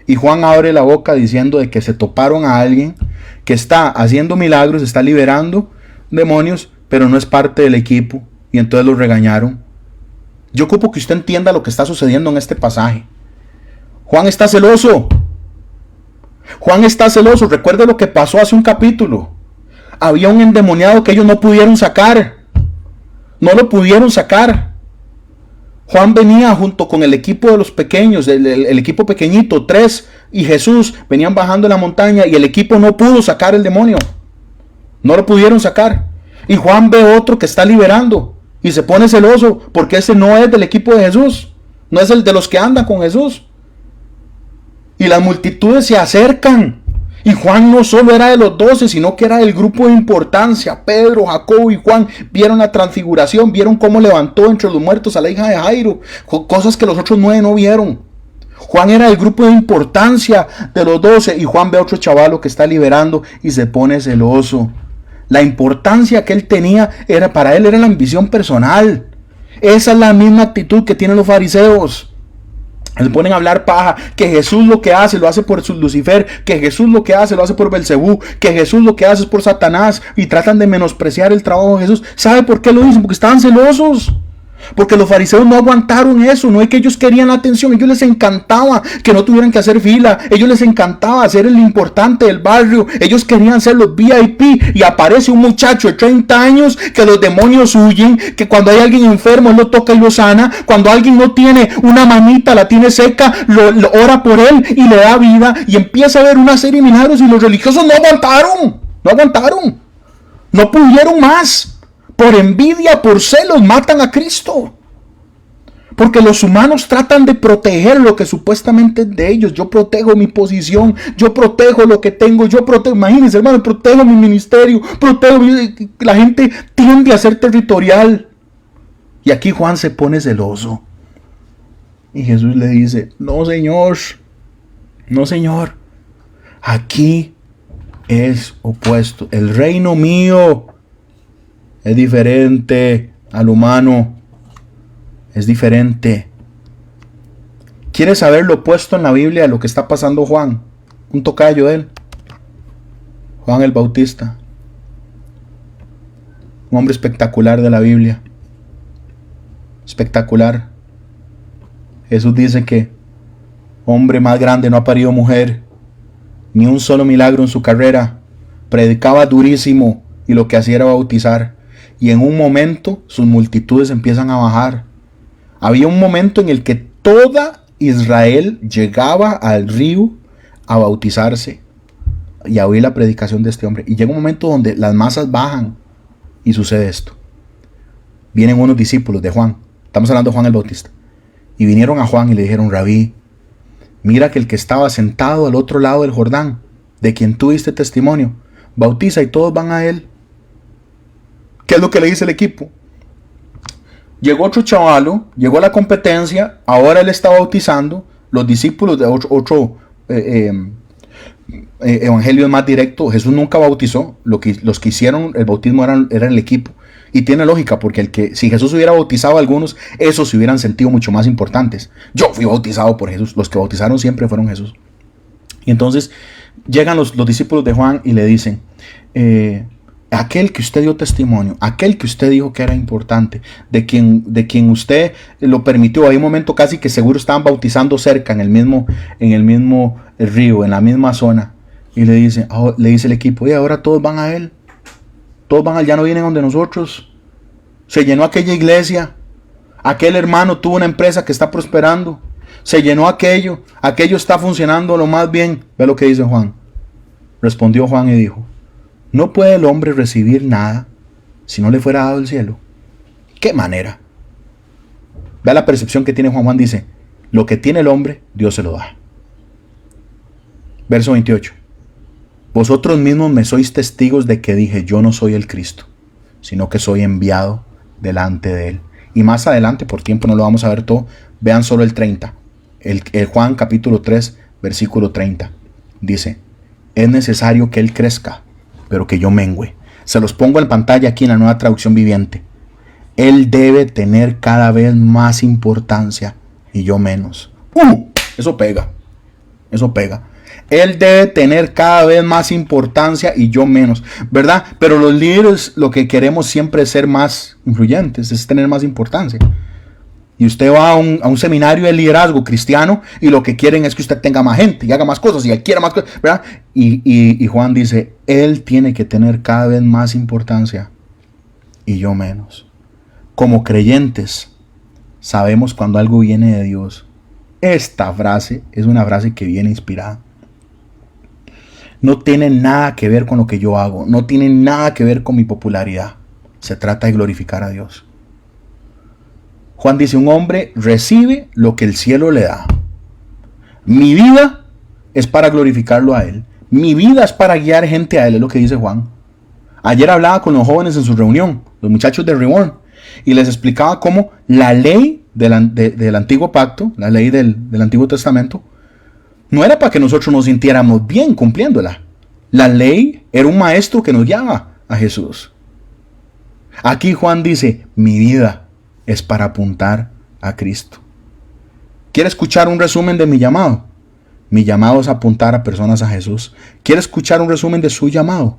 Y Juan abre la boca diciendo de que se toparon a alguien que está haciendo milagros, está liberando demonios, pero no es parte del equipo, y entonces los regañaron. Yo ocupo que usted entienda lo que está sucediendo en este pasaje. Juan está celoso. Juan está celoso. Recuerde lo que pasó hace un capítulo. Había un endemoniado que ellos no pudieron sacar. No lo pudieron sacar. Juan venía junto con el equipo de los pequeños, el equipo pequeñito, 3, y Jesús venían bajando la montaña y el equipo no pudo sacar el demonio. No lo pudieron sacar. Y Juan ve otro que está liberando y se pone celoso porque ese no es del equipo de Jesús. No es el de los que andan con Jesús. Y las multitudes se acercan. Y Juan no solo era de los 12, sino que era del grupo de importancia. Pedro, Jacobo y Juan vieron la transfiguración, vieron cómo levantó entre los muertos a la hija de Jairo. Cosas que los otros 9 no vieron. Juan era del grupo de importancia de los 12 y Juan ve a otro chavalo que está liberando y se pone celoso. La importancia que él tenía para él era la ambición personal. Esa es la misma actitud que tienen los fariseos. Se ponen a hablar paja, que Jesús lo que hace lo hace por su Lucifer, que Jesús lo que hace lo hace por Belcebú, que Jesús lo que hace es por Satanás, y tratan de menospreciar el trabajo de Jesús. ¿Sabe por qué lo dicen? Porque estaban celosos. Porque los fariseos no aguantaron eso. No es que ellos querían la atención, ellos les encantaba que no tuvieran que hacer fila, ellos les encantaba ser el importante del barrio, ellos querían ser los VIP. Y aparece un muchacho de 30 años que los demonios huyen, que cuando hay alguien enfermo él lo toca y lo sana, cuando alguien no tiene una manita, la tiene seca, lo ora por él y le da vida, y empieza a ver una serie de milagros, y los religiosos no aguantaron, no pudieron más. Por envidia, por celos, matan a Cristo. Porque los humanos tratan de proteger lo que supuestamente es de ellos. Yo protejo mi posición, yo protejo lo que tengo, yo protejo, imagínense hermano, protejo mi ministerio, la gente tiende a ser territorial. Y aquí Juan se pone celoso. Y Jesús le dice, no señor, aquí es opuesto. El reino mío es diferente al humano. Es diferente. ¿Quieres saber lo opuesto en la Biblia a lo que está pasando Juan? Un tocayo de él. Juan el Bautista. Un hombre espectacular de la Biblia. Espectacular. Jesús dice que hombre más grande no ha parido mujer. Ni un solo milagro en su carrera. Predicaba durísimo y lo que hacía era bautizar. Y en un momento sus multitudes empiezan a bajar. Había un momento en el que toda Israel llegaba al río a bautizarse y a oír la predicación de este hombre. Y llega un momento donde las masas bajan y sucede esto. Vienen unos discípulos de Juan. Estamos hablando de Juan el Bautista. Y vinieron a Juan y le dijeron, Rabí, mira que el que estaba sentado al otro lado del Jordán, de quien tú diste testimonio, bautiza y todos van a él. ¿Qué es lo que le dice el equipo? Llegó otro chavalo, llegó a la competencia, ahora él está bautizando. Los discípulos de otro evangelio más directo, Jesús nunca bautizó. Los que hicieron el bautismo eran el equipo. Y tiene lógica, porque si Jesús hubiera bautizado a algunos, esos se hubieran sentido mucho más importantes. Yo fui bautizado por Jesús. Los que bautizaron siempre fueron Jesús. Y entonces llegan los discípulos de Juan y le dicen, aquel que usted dio testimonio, aquel que usted dijo que era importante, de quien usted lo permitió. Hay un momento casi que seguro estaban bautizando cerca, en el mismo río, en la misma zona. Y le dice el equipo, y ahora todos van a él. Todos van allá, no vienen donde nosotros. Se llenó aquella iglesia. Aquel hermano tuvo una empresa que está prosperando. Se llenó aquello está funcionando lo más bien. Ve lo que dice Juan. Respondió Juan y dijo, ¿no puede el hombre recibir nada si no le fuera dado el cielo? ¿Qué manera? Vea la percepción que tiene Juan. Juan dice, lo que tiene el hombre, Dios se lo da. Verso 28. Vosotros mismos me sois testigos de que dije, yo no soy el Cristo, sino que soy enviado delante de él. Y más adelante, por tiempo no lo vamos a ver todo, vean solo el 30. El Juan capítulo 3, versículo 30. Dice, es necesario que él crezca, pero que yo mengüe. Se los pongo en pantalla aquí en la Nueva Traducción Viviente. Él debe tener cada vez más importancia y yo menos. Eso pega. Él debe tener cada vez más importancia y yo menos, ¿verdad? Pero los líderes lo que queremos siempre es ser más influyentes, es tener más importancia. Y usted va a un seminario de liderazgo cristiano y lo que quieren es que usted tenga más gente y haga más cosas y quiera más cosas, ¿verdad? Y Juan dice, él tiene que tener cada vez más importancia y yo menos. Como creyentes, sabemos cuando algo viene de Dios. Esta frase es una frase que viene inspirada. No tiene nada que ver con lo que yo hago, no tiene nada que ver con mi popularidad. Se trata de glorificar a Dios. Juan dice, un hombre recibe lo que el cielo le da. Mi vida es para glorificarlo a Él. Mi vida es para guiar gente a Él, es lo que dice Juan. Ayer hablaba con los jóvenes en su reunión, los muchachos de Reborn, y les explicaba cómo la ley del antiguo pacto, la ley del Antiguo Testamento, no era para que nosotros nos sintiéramos bien cumpliéndola. La ley era un maestro que nos guiaba a Jesús. Aquí Juan dice, mi vida es para apuntar a Cristo. ¿Quiere escuchar un resumen de mi llamado? Mi llamado es apuntar a personas a Jesús. ¿Quiere escuchar un resumen de su llamado?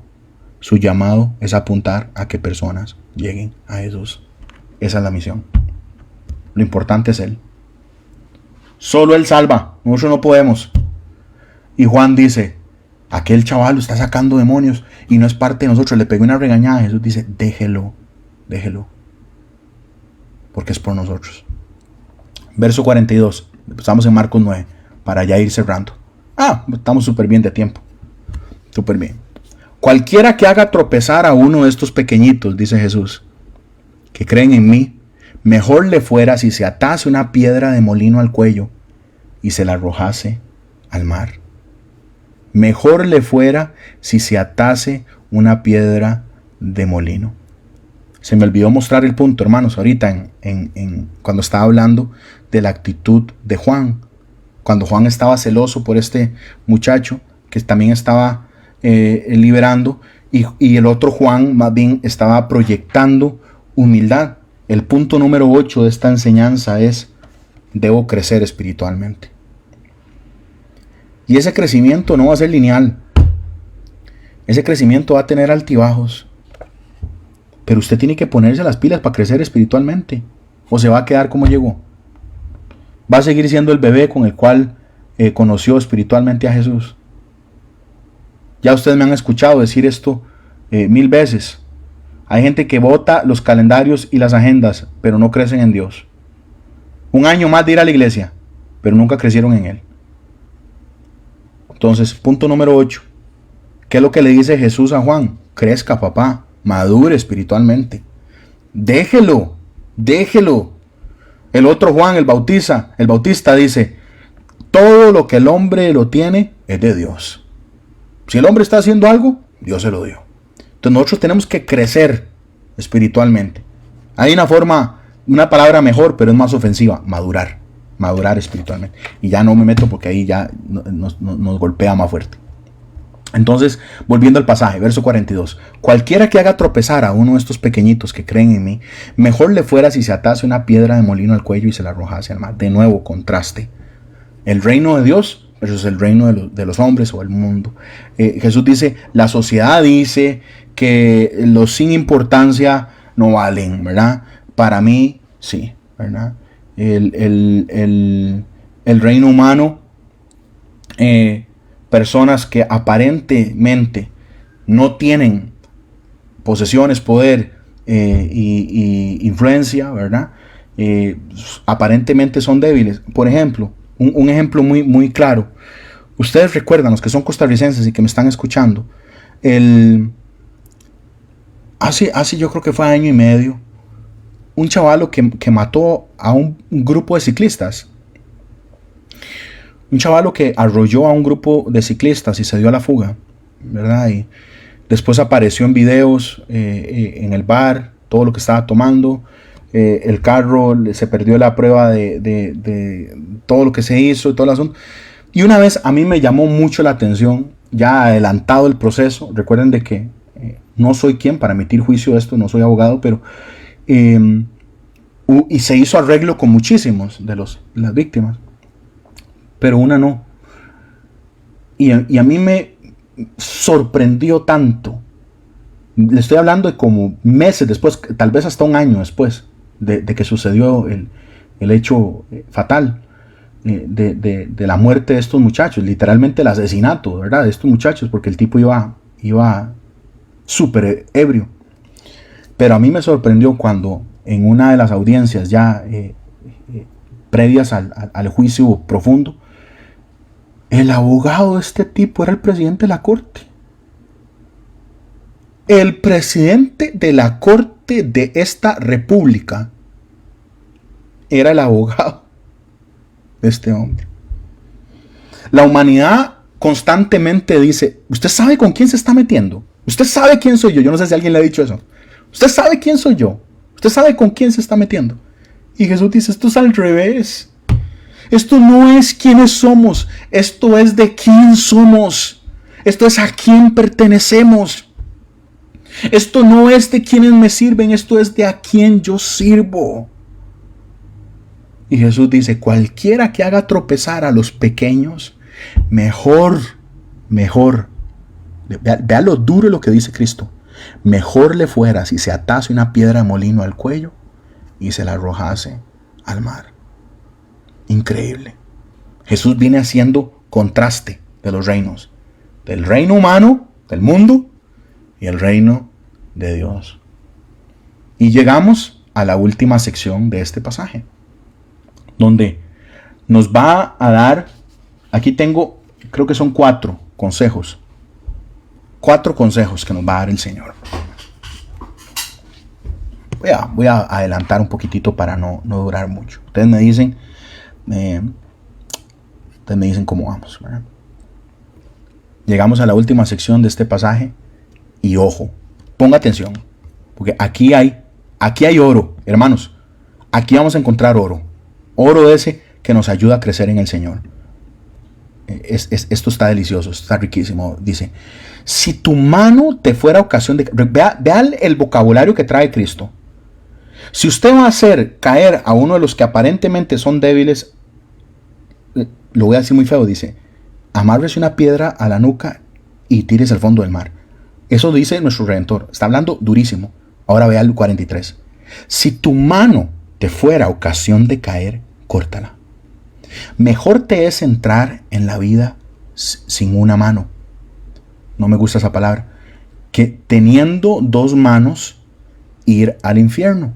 Su llamado es apuntar a que personas lleguen a Jesús. Esa es la misión. Lo importante es Él. Solo Él salva. Nosotros no podemos. Y Juan dice, aquel chaval está sacando demonios y no es parte de nosotros. Le pegó una regañada. Jesús dice, déjelo. Porque es por nosotros. Verso 42. Estamos en Marcos 9. Para ya ir cerrando. Estamos súper bien de tiempo. Súper bien. Cualquiera que haga tropezar a uno de estos pequeñitos, dice Jesús, que creen en mí, mejor le fuera si se atase una piedra de molino al cuello y se la arrojase al mar. Mejor le fuera si se atase una piedra de molino. Se me olvidó mostrar el punto, hermanos, ahorita cuando estaba hablando de la actitud de Juan. Cuando Juan estaba celoso por este muchacho que también estaba liberando, y el otro Juan más bien estaba proyectando humildad. El punto número 8 de esta enseñanza es, debo crecer espiritualmente. Y ese crecimiento no va a ser lineal. Ese crecimiento va a tener altibajos. Pero usted tiene que ponerse las pilas para crecer espiritualmente. O se va a quedar como llegó. Va a seguir siendo el bebé con el cual conoció espiritualmente a Jesús. Ya ustedes me han escuchado decir esto 1000 veces. Hay gente que vota los calendarios y las agendas, pero no crecen en Dios. Un año más de ir a la iglesia, pero nunca crecieron en Él. Entonces, punto número 8. ¿Qué es lo que le dice Jesús a Juan? Crezca, papá. Madure espiritualmente. Déjelo. El otro Juan, el Bautista dice, todo lo que el hombre lo tiene es de Dios. Si el hombre está haciendo algo, Dios se lo dio. Entonces nosotros tenemos que crecer espiritualmente. Hay una palabra mejor, pero es más ofensiva, madurar espiritualmente. Y ya no me meto porque ahí ya nos golpea más fuerte. Entonces, volviendo al pasaje, verso 42. Cualquiera que haga tropezar a uno de estos pequeñitos que creen en mí, mejor le fuera si se atase una piedra de molino al cuello y se la arrojase al mar. De nuevo, contraste. El reino de Dios versus el reino de los hombres o el mundo. Jesús dice, la sociedad dice que los sin importancia no valen, ¿verdad? Para mí, sí, ¿verdad? El reino humano, personas que aparentemente no tienen posesiones, poder y influencia, ¿verdad? Aparentemente son débiles. Por ejemplo, un ejemplo muy, muy claro. Ustedes recuerdan, los que son costarricenses y que me están escuchando, hace yo creo que fue año y medio, un chavalo que mató a un grupo de ciclistas. Un chavalo que arrolló a un grupo de ciclistas y se dio a la fuga, ¿verdad? Y después apareció en videos en el bar, todo lo que estaba tomando. El carro, se perdió la prueba de todo lo que se hizo y todo el asunto. Y una vez a mí me llamó mucho la atención, ya adelantado el proceso. Recuerden de que no soy quien para emitir juicio de esto, no soy abogado, pero y se hizo arreglo con muchísimos de las víctimas, pero una no. Y a mí me sorprendió tanto. Le estoy hablando de como meses después, tal vez hasta un año después de que sucedió el hecho fatal de la muerte de estos muchachos, literalmente el asesinato, ¿verdad?, de estos muchachos, porque el tipo iba súper ebrio. Pero a mí me sorprendió cuando en una de las audiencias ya previas al juicio profundo, el abogado de este tipo era el presidente de la corte. El presidente de la corte de esta república era el abogado de este hombre. La humanidad constantemente dice, ¿usted sabe con quién se está metiendo? ¿Usted sabe quién soy yo? Yo no sé si alguien le ha dicho eso. ¿Usted sabe quién soy yo? ¿Usted sabe con quién se está metiendo? Y Jesús dice, esto es al revés. Esto no es quiénes somos. Esto es de quién somos. Esto es a quién pertenecemos. Esto no es de quienes me sirven. Esto es de a quién yo sirvo. Y Jesús dice, cualquiera que haga tropezar a los pequeños, mejor. Vea lo duro lo que dice Cristo. Mejor le fuera si se atase una piedra de molino al cuello y se la arrojase al mar. Increíble. Jesús viene haciendo contraste de los reinos. Del reino humano, del mundo, y el reino de Dios. Y llegamos a la última sección de este pasaje, donde nos va a dar, aquí tengo, creo que son 4 consejos. 4 consejos que nos va a dar el Señor. Voy a adelantar un poquitito para no durar mucho. Ustedes me dicen cómo vamos, ¿verdad? Llegamos a la última sección de este pasaje y ojo, ponga atención, porque aquí hay oro, hermanos. Aquí vamos a encontrar oro ese que nos ayuda a crecer en el Señor. Esto está delicioso, está riquísimo. Dice, si tu mano te fuera ocasión de... Vea el vocabulario que trae Cristo. Si usted va a hacer caer a uno de los que aparentemente son débiles, lo voy a decir muy feo, dice, amárrese una piedra a la nuca y tírese al fondo del mar. Eso dice nuestro Redentor. Está hablando durísimo. Ahora vea el 43. Si tu mano te fuera ocasión de caer, córtala. Mejor te es entrar en la vida sin una mano. No me gusta esa palabra. Que teniendo 2 manos ir al infierno,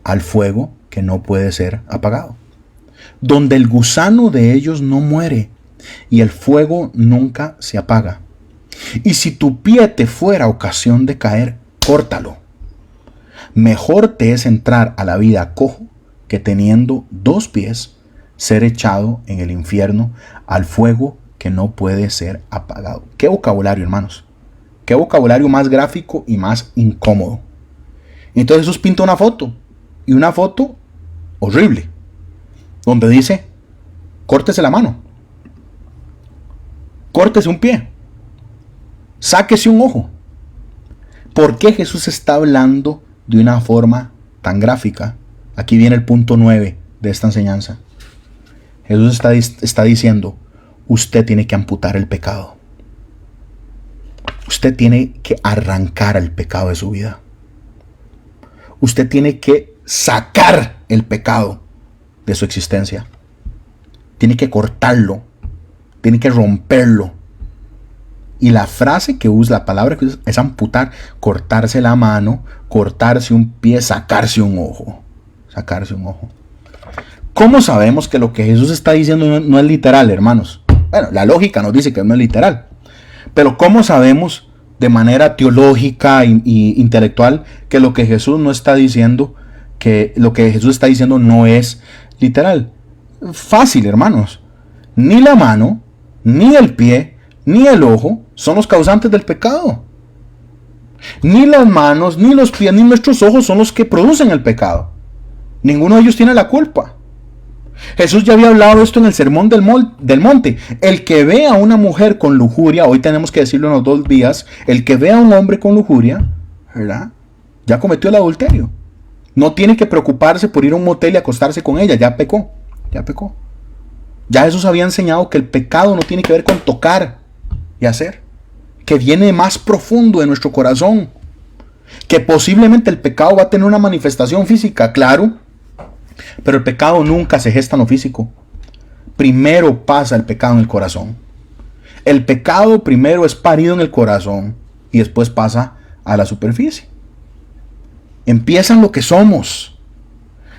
al fuego que no puede ser apagado, donde el gusano de ellos no muere y el fuego nunca se apaga. Y si tu pie te fuera ocasión de caer, córtalo. Mejor te es entrar a la vida cojo que teniendo 2 pies ser echado en el infierno al fuego que no puede ser apagado. Qué vocabulario, hermanos. Qué vocabulario más gráfico y más incómodo. Entonces Jesús pinta una foto, y una foto horrible, donde dice, córtese la mano, córtese un pie, sáquese un ojo. ¿Por qué Jesús está hablando de una forma tan gráfica? Aquí viene el punto 9 de esta enseñanza. Jesús está diciendo, usted tiene que amputar el pecado. Usted tiene que arrancar el pecado de su vida. Usted tiene que sacar el pecado de su existencia. Tiene que cortarlo. Tiene que romperlo. Y la frase que usa, la palabra que usa es amputar, cortarse la mano, cortarse un pie, sacarse un ojo. Sacarse un ojo. ¿Cómo sabemos que lo que Jesús está diciendo no es literal, hermanos? Bueno, la lógica nos dice que no es literal. Pero ¿cómo sabemos de manera teológica e intelectual que lo que Jesús no está diciendo, que lo que Jesús está diciendo no es literal? Fácil, hermanos. Ni la mano, ni el pie, ni el ojo son los causantes del pecado. Ni las manos, ni los pies, ni nuestros ojos son los que producen el pecado. Ninguno de ellos tiene la culpa. Jesús ya había hablado esto en el sermón del monte. El que ve a una mujer con lujuria, hoy tenemos que decirlo en los 2 días, el que ve a un hombre con lujuria, ¿verdad?, ya cometió el adulterio. No tiene que preocuparse por ir a un motel y acostarse con ella, ya pecó. Ya Jesús había enseñado que el pecado no tiene que ver con tocar y hacer, que viene más profundo de nuestro corazón, que posiblemente el pecado va a tener una manifestación física, claro, Pero el pecado nunca se gesta en lo físico. Primero pasa el pecado en el corazón. El pecado primero es parido en el corazón y después pasa a la superficie. Empieza en lo que somos.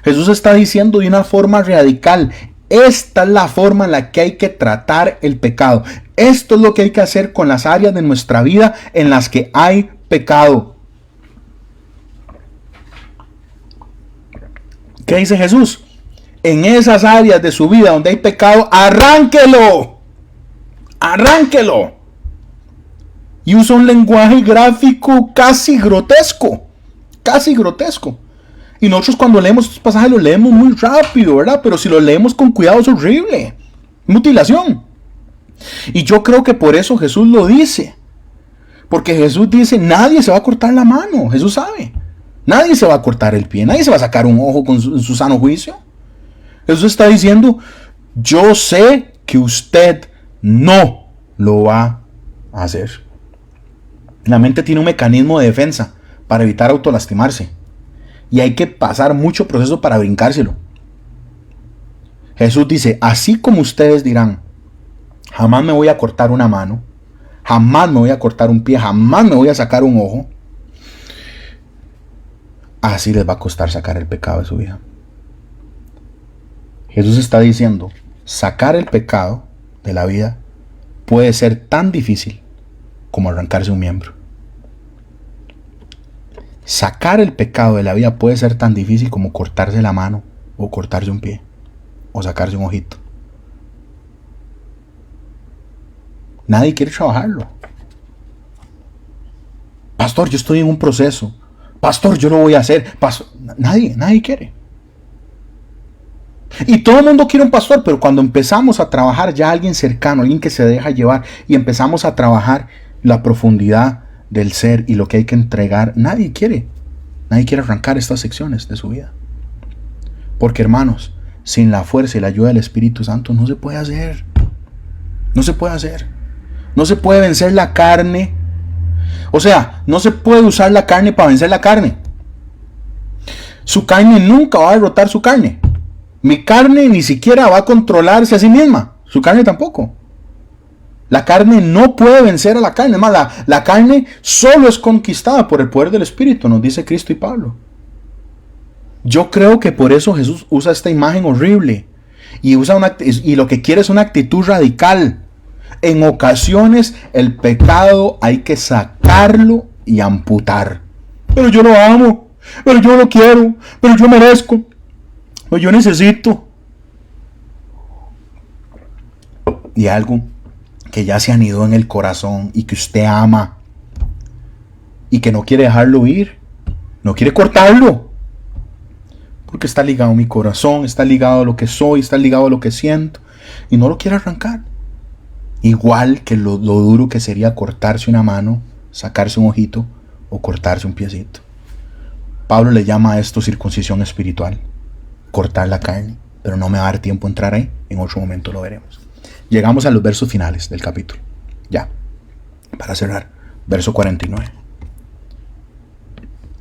Jesús está diciendo de una forma radical: esta es la forma en la que hay que tratar el pecado. Esto es lo que hay que hacer con las áreas de nuestra vida en las que hay pecado. ¿Qué dice Jesús? En esas áreas de su vida donde hay pecado, arránquelo. Arránquelo. Y usa un lenguaje gráfico casi grotesco. Casi grotesco. Y nosotros cuando leemos estos pasajes los leemos muy rápido, ¿verdad? Pero si los leemos con cuidado es horrible. Mutilación. Y yo creo que por eso Jesús lo dice. Porque Jesús dice, nadie se va a cortar la mano. Jesús sabe. Nadie se va a cortar el pie. Nadie se va a sacar un ojo con su sano juicio. Jesús está diciendo, yo sé que usted no lo va a hacer. La mente tiene un mecanismo de defensa para evitar autolastimarse. Y hay que pasar mucho proceso para brincárselo. Jesús dice, así como ustedes dirán, jamás me voy a cortar una mano, jamás me voy a cortar un pie, jamás me voy a sacar un ojo, así les va a costar sacar el pecado de su vida. Jesús está diciendo, sacar el pecado de la vida puede ser tan difícil como arrancarse un miembro. Sacar el pecado de la vida puede ser tan difícil como cortarse la mano, o cortarse un pie, o sacarse un ojito. Nadie quiere trabajarlo. Pastor, yo estoy en un proceso. Pastor, yo lo voy a hacer. Nadie quiere. Y todo el mundo quiere un pastor, pero cuando empezamos a trabajar ya alguien cercano, alguien que se deja llevar, y empezamos a trabajar la profundidad del ser y lo que hay que entregar, nadie quiere arrancar estas secciones de su vida. Porque hermanos, sin la fuerza y la ayuda del Espíritu Santo no se puede hacer. No se puede hacer. No se puede vencer la carne. O sea, no se puede usar la carne para vencer la carne. Su carne nunca va a derrotar su carne. Mi carne ni siquiera va a controlarse a sí misma. Su carne tampoco. La carne no puede vencer a la carne. Es más, la carne solo es conquistada por el poder del Espíritu, nos dice Cristo y Pablo. Yo creo que por eso Jesús usa esta imagen horrible. Y lo que quiere es una actitud radical. En ocasiones el pecado hay que sacarlo y amputar. Pero yo lo amo. Pero yo lo quiero. Pero yo merezco. Pero yo necesito. Y algo que ya se anidó en el corazón y que usted ama y que no quiere dejarlo ir, no quiere cortarlo, porque está ligado a mi corazón, está ligado a lo que soy, está ligado a lo que siento y no lo quiere arrancar. Igual que lo duro que sería cortarse una mano, sacarse un ojito o cortarse un piecito. Pablo le llama a esto circuncisión espiritual, cortar la carne, pero no me va a dar tiempo a entrar ahí, en otro momento lo veremos. Llegamos a los versos finales del capítulo. Ya, para cerrar. Verso 49.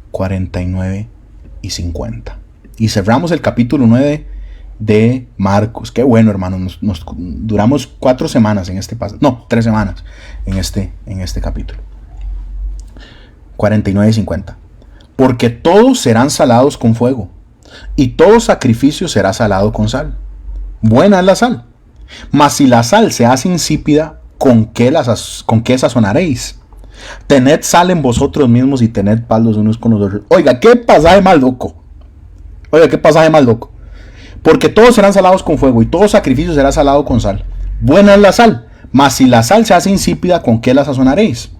49 y 50. Y cerramos el capítulo 9 de Marcos. Qué bueno, hermano. Nos duramos 4 semanas en este pasaje. No, 3 semanas en este capítulo. 49 y 50. Porque todos serán salados con fuego, y todo sacrificio será salado con sal. Buena es la sal. Mas si la sal se hace insípida, ¿con qué sazonaréis? Tened sal en vosotros mismos y tened paz los unos con los otros. Oiga, qué pasaje más loco. Porque todos serán salados con fuego y todo sacrificio será salado con sal. Buena es la sal. Mas si la sal se hace insípida, ¿con qué la sazonaréis?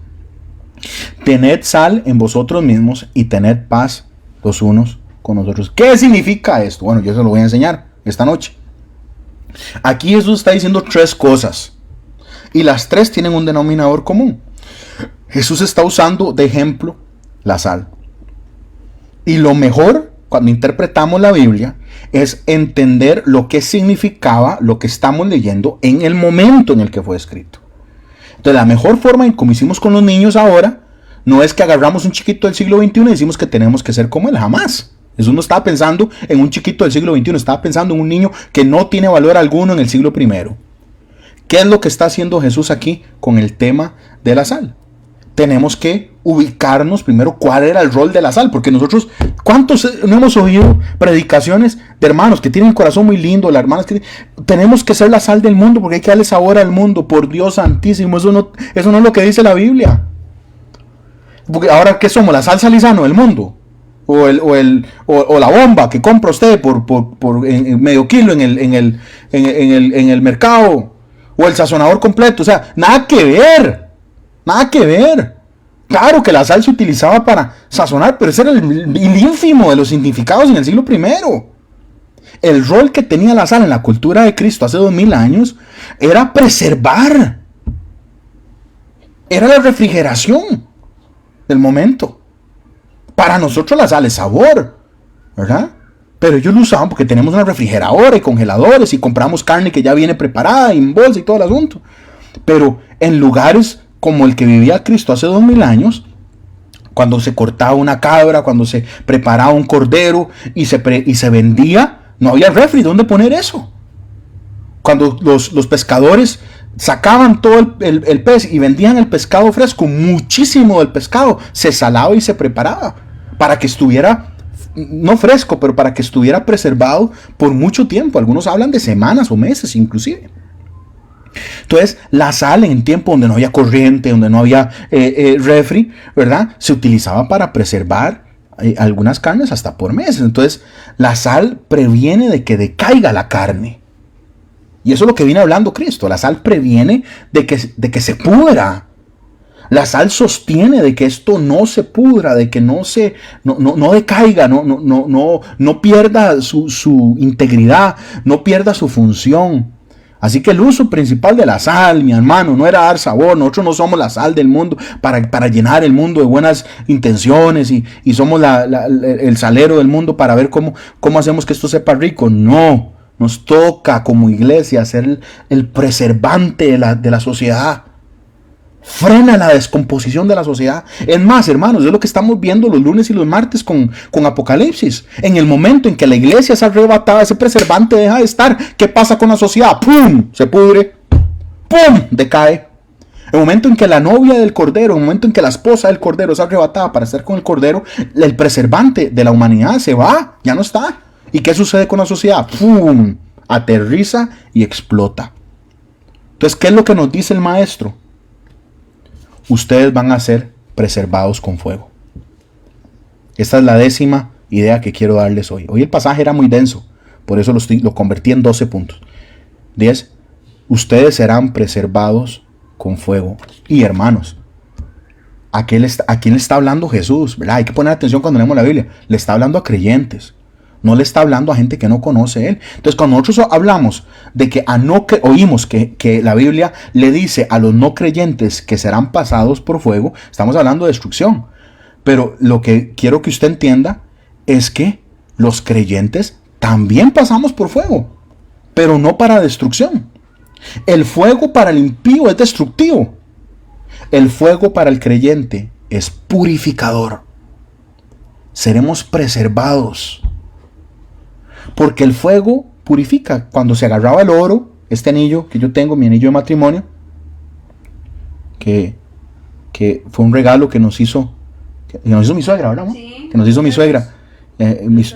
Tened sal en vosotros mismos y tened paz los unos con los otros. ¿Qué significa esto? Bueno, yo se lo voy a enseñar esta noche. Aquí Jesús está diciendo 3 cosas y las 3 tienen un denominador común. Jesús está usando de ejemplo la sal. Y lo mejor cuando interpretamos la Biblia es entender lo que significaba lo que estamos leyendo en el momento en el que fue escrito. Entonces la mejor forma, como hicimos con los niños ahora, no es que agarramos un chiquito del siglo XXI y decimos que tenemos que ser como él, jamás. Jesús no estaba pensando en un chiquito del siglo XXI, estaba pensando en un niño que no tiene valor alguno en el siglo I. ¿Qué es lo que está haciendo Jesús aquí con el tema de la sal? Tenemos que ubicarnos primero cuál era el rol de la sal, porque nosotros, ¿cuántos no hemos oído predicaciones de hermanos que tienen un corazón muy lindo, las hermanas que tenemos que ser la sal del mundo porque hay que darle sabor al mundo? Por Dios santísimo, eso no es lo que dice la Biblia. Porque ahora, ¿qué somos? ¿La sal Salizano del mundo? O la bomba que compra usted por en medio kilo en el mercado, o el sazonador completo. O sea, nada que ver. Claro que la sal se utilizaba para sazonar, pero ese era el ínfimo de los significados en el siglo I. El rol que tenía la sal en la cultura de Cristo hace 2000 años era preservar. Era la refrigeración del momento. Para nosotros la sal es sabor, ¿verdad? Pero ellos lo usaban porque tenemos una refrigeradora y congeladores y compramos carne que ya viene preparada en bolsa y todo el asunto. Pero en lugares como el que vivía Cristo hace 2000 años, cuando se cortaba una cabra, cuando se preparaba un cordero y se vendía, no había refri. ¿Dónde poner eso? Cuando los pescadores sacaban todo el pez y vendían el pescado fresco, muchísimo del pescado se salaba y se preparaba para que estuviera, no fresco, pero para que estuviera preservado por mucho tiempo. Algunos hablan de semanas o meses inclusive. Entonces, la sal en tiempo donde no había corriente, donde no había refri, ¿verdad? Se utilizaba para preservar algunas carnes hasta por meses. Entonces, la sal previene de que decaiga la carne. Y eso es lo que viene hablando Cristo. La sal previene de que se pudra. La sal sostiene de que esto no se pudra, de que no decaiga, no pierda su integridad, no pierda su función. Así que el uso principal de la sal, mi hermano, no era dar sabor. Nosotros no somos la sal del mundo para llenar el mundo de buenas intenciones y somos el salero del mundo para ver cómo hacemos que esto sepa rico. No, nos toca como iglesia ser el preservante de la sociedad. Frena la descomposición de la sociedad. Es más, hermanos, es lo que estamos viendo los lunes y los martes con Apocalipsis. En el momento en que la iglesia es arrebatada, ese preservante deja de estar. ¿Qué pasa con la sociedad? ¡Pum! Se pudre. ¡Pum! Decae. El momento en que la novia del Cordero, el momento en que la esposa del Cordero es arrebatada para estar con el Cordero, el preservante de la humanidad se va. Ya no está. ¿Y qué sucede con la sociedad? ¡Pum! Aterriza y explota. Entonces, ¿qué es lo que nos dice el maestro? Ustedes van a ser preservados con fuego. Esta es la 10ª idea que quiero darles hoy. Hoy el pasaje era muy denso, por eso lo convertí en 12 puntos. 10. Ustedes serán preservados con fuego. Y hermanos, ¿a quién le está hablando Jesús? ¿Verdad? Hay que poner atención cuando leemos la Biblia. Le está hablando a creyentes. No le está hablando a gente que no conoce Él. Entonces, cuando nosotros hablamos de que oímos que la Biblia le dice a los no creyentes que serán pasados por fuego, estamos hablando de destrucción. Pero lo que quiero que usted entienda es que los creyentes también pasamos por fuego, pero no para destrucción. El fuego para el impío es destructivo. El fuego para el creyente es purificador. Seremos preservados. Porque el fuego purifica. Cuando se agarraba el oro, este anillo que yo tengo, mi anillo de matrimonio, que fue un regalo que nos hizo mi suegra, ¿verdad? Sí, que nos hizo mi suegra.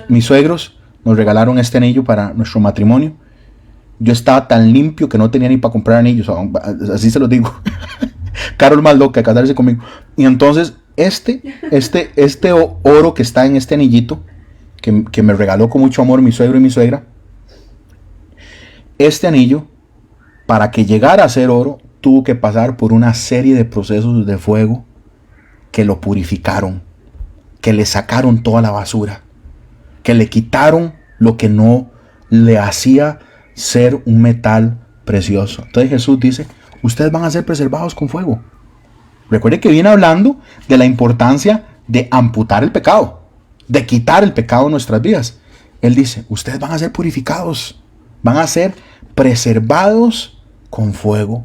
Mis suegros nos regalaron este anillo para nuestro matrimonio. Yo estaba tan limpio que no tenía ni para comprar anillos, así se los digo. Carol más loca de casarse conmigo. Y entonces este oro que está en este anillito, que me regaló con mucho amor mi suegro y mi suegra, este anillo, para que llegara a ser oro, tuvo que pasar por una serie de procesos de fuego que lo purificaron, que le sacaron toda la basura, que le quitaron lo que no le hacía ser un metal precioso. Entonces Jesús dice, ustedes van a ser preservados con fuego. Recuerde que viene hablando de la importancia de amputar el pecado, de quitar el pecado de nuestras vidas. Él dice, ustedes van a ser purificados, van a ser preservados con fuego.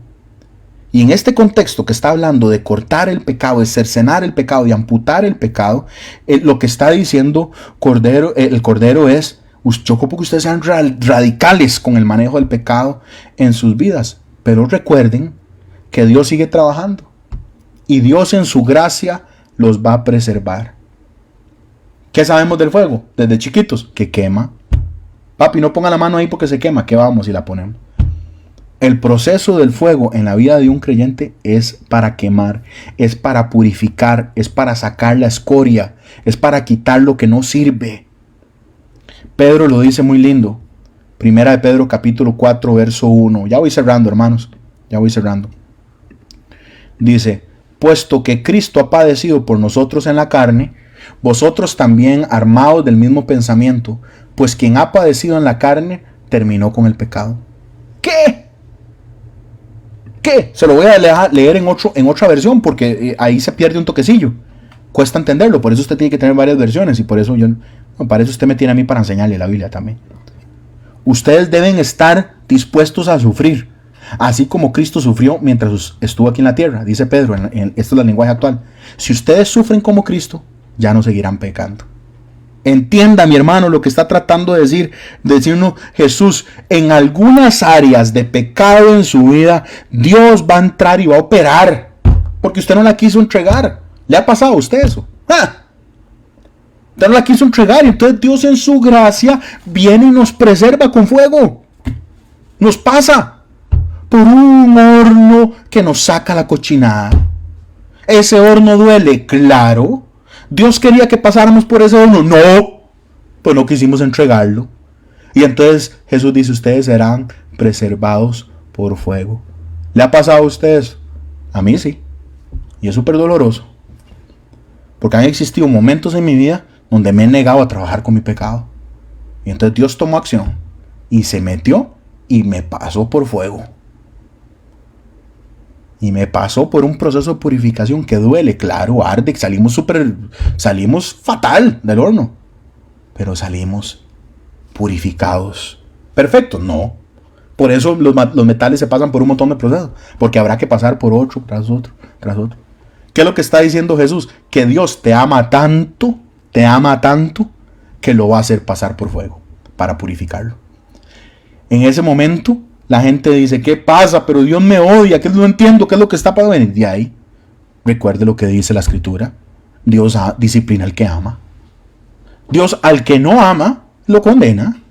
Y en este contexto que está hablando de cortar el pecado, de cercenar el pecado, de amputar el pecado, lo que está diciendo el Cordero es, yo ocupo que ustedes sean radicales con el manejo del pecado en sus vidas. Pero recuerden que Dios sigue trabajando. Y Dios en su gracia los va a preservar. ¿Qué sabemos del fuego? Desde chiquitos, que quema. Papi, no ponga la mano ahí porque se quema. ¿Qué vamos si la ponemos? El proceso del fuego en la vida de un creyente es para quemar, es para purificar, es para sacar la escoria, es para quitar lo que no sirve. Pedro lo dice muy lindo. Primera de Pedro capítulo 4 verso 1. Ya voy cerrando, hermanos. Ya voy cerrando. Dice, puesto que Cristo ha padecido por nosotros en la carne, vosotros también armados del mismo pensamiento, pues quien ha padecido en la carne terminó con el pecado. ¿Qué? ¿Qué? Se lo voy a leer en otra versión porque ahí se pierde un toquecillo. Cuesta entenderlo, por eso usted tiene que tener varias versiones y por eso para eso usted me tiene a mí para enseñarle la Biblia también. Ustedes deben estar dispuestos a sufrir, así como Cristo sufrió mientras estuvo aquí en la tierra, dice Pedro, esto es el lenguaje actual. Si ustedes sufren como Cristo, ya no seguirán pecando. Entienda, mi hermano, lo que está tratando de decirnos Jesús. En algunas áreas de pecado en su vida, Dios va a entrar y va a operar, porque usted no la quiso entregar. ¿Le ha pasado a usted eso? Usted no la quiso entregar, y entonces Dios en su gracia viene y nos preserva con fuego. Nos pasa por un horno que nos saca la cochinada. Ese horno duele, claro. Dios quería que pasáramos por ese horno. No, pues no quisimos entregarlo. Y entonces Jesús dice, ustedes serán preservados por fuego. ¿Le ha pasado a ustedes? A mí sí. Y es súper doloroso. Porque han existido momentos en mi vida donde me he negado a trabajar con mi pecado. Y entonces Dios tomó acción. Y se metió y me pasó por fuego. Y me pasó por un proceso de purificación que duele, claro, arde, salimos fatal del horno. Pero salimos purificados. Perfecto, no. Por eso los metales se pasan por un montón de procesos. Porque habrá que pasar por otro, tras otro, tras otro. ¿Qué es lo que está diciendo Jesús? Que Dios te ama tanto, que lo va a hacer pasar por fuego para purificarlo. En ese momento, la gente dice, ¿qué pasa? Pero Dios me odia, que no entiendo qué es lo que está pasando. De ahí, recuerde lo que dice la Escritura. Dios disciplina al que ama. Dios al que no ama, lo condena.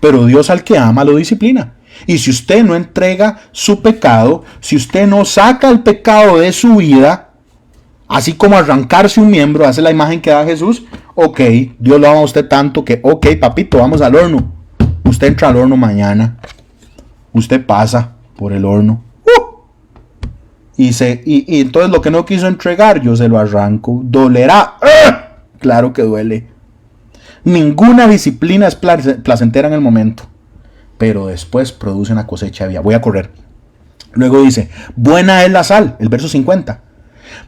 Pero Dios al que ama, lo disciplina. Y si usted no entrega su pecado, si usted no saca el pecado de su vida, así como arrancarse un miembro, hace la imagen que da Jesús, ok, Dios lo ama a usted tanto que, ok, papito, vamos al horno. Usted entra al horno mañana. Usted pasa por el horno. Y entonces lo que no quiso entregar, yo se lo arranco. ¿Dolerá? Claro que duele. Ninguna disciplina es placentera en el momento, pero después produce una cosecha de vida. Voy a correr. Luego dice, buena es la sal, el verso 50.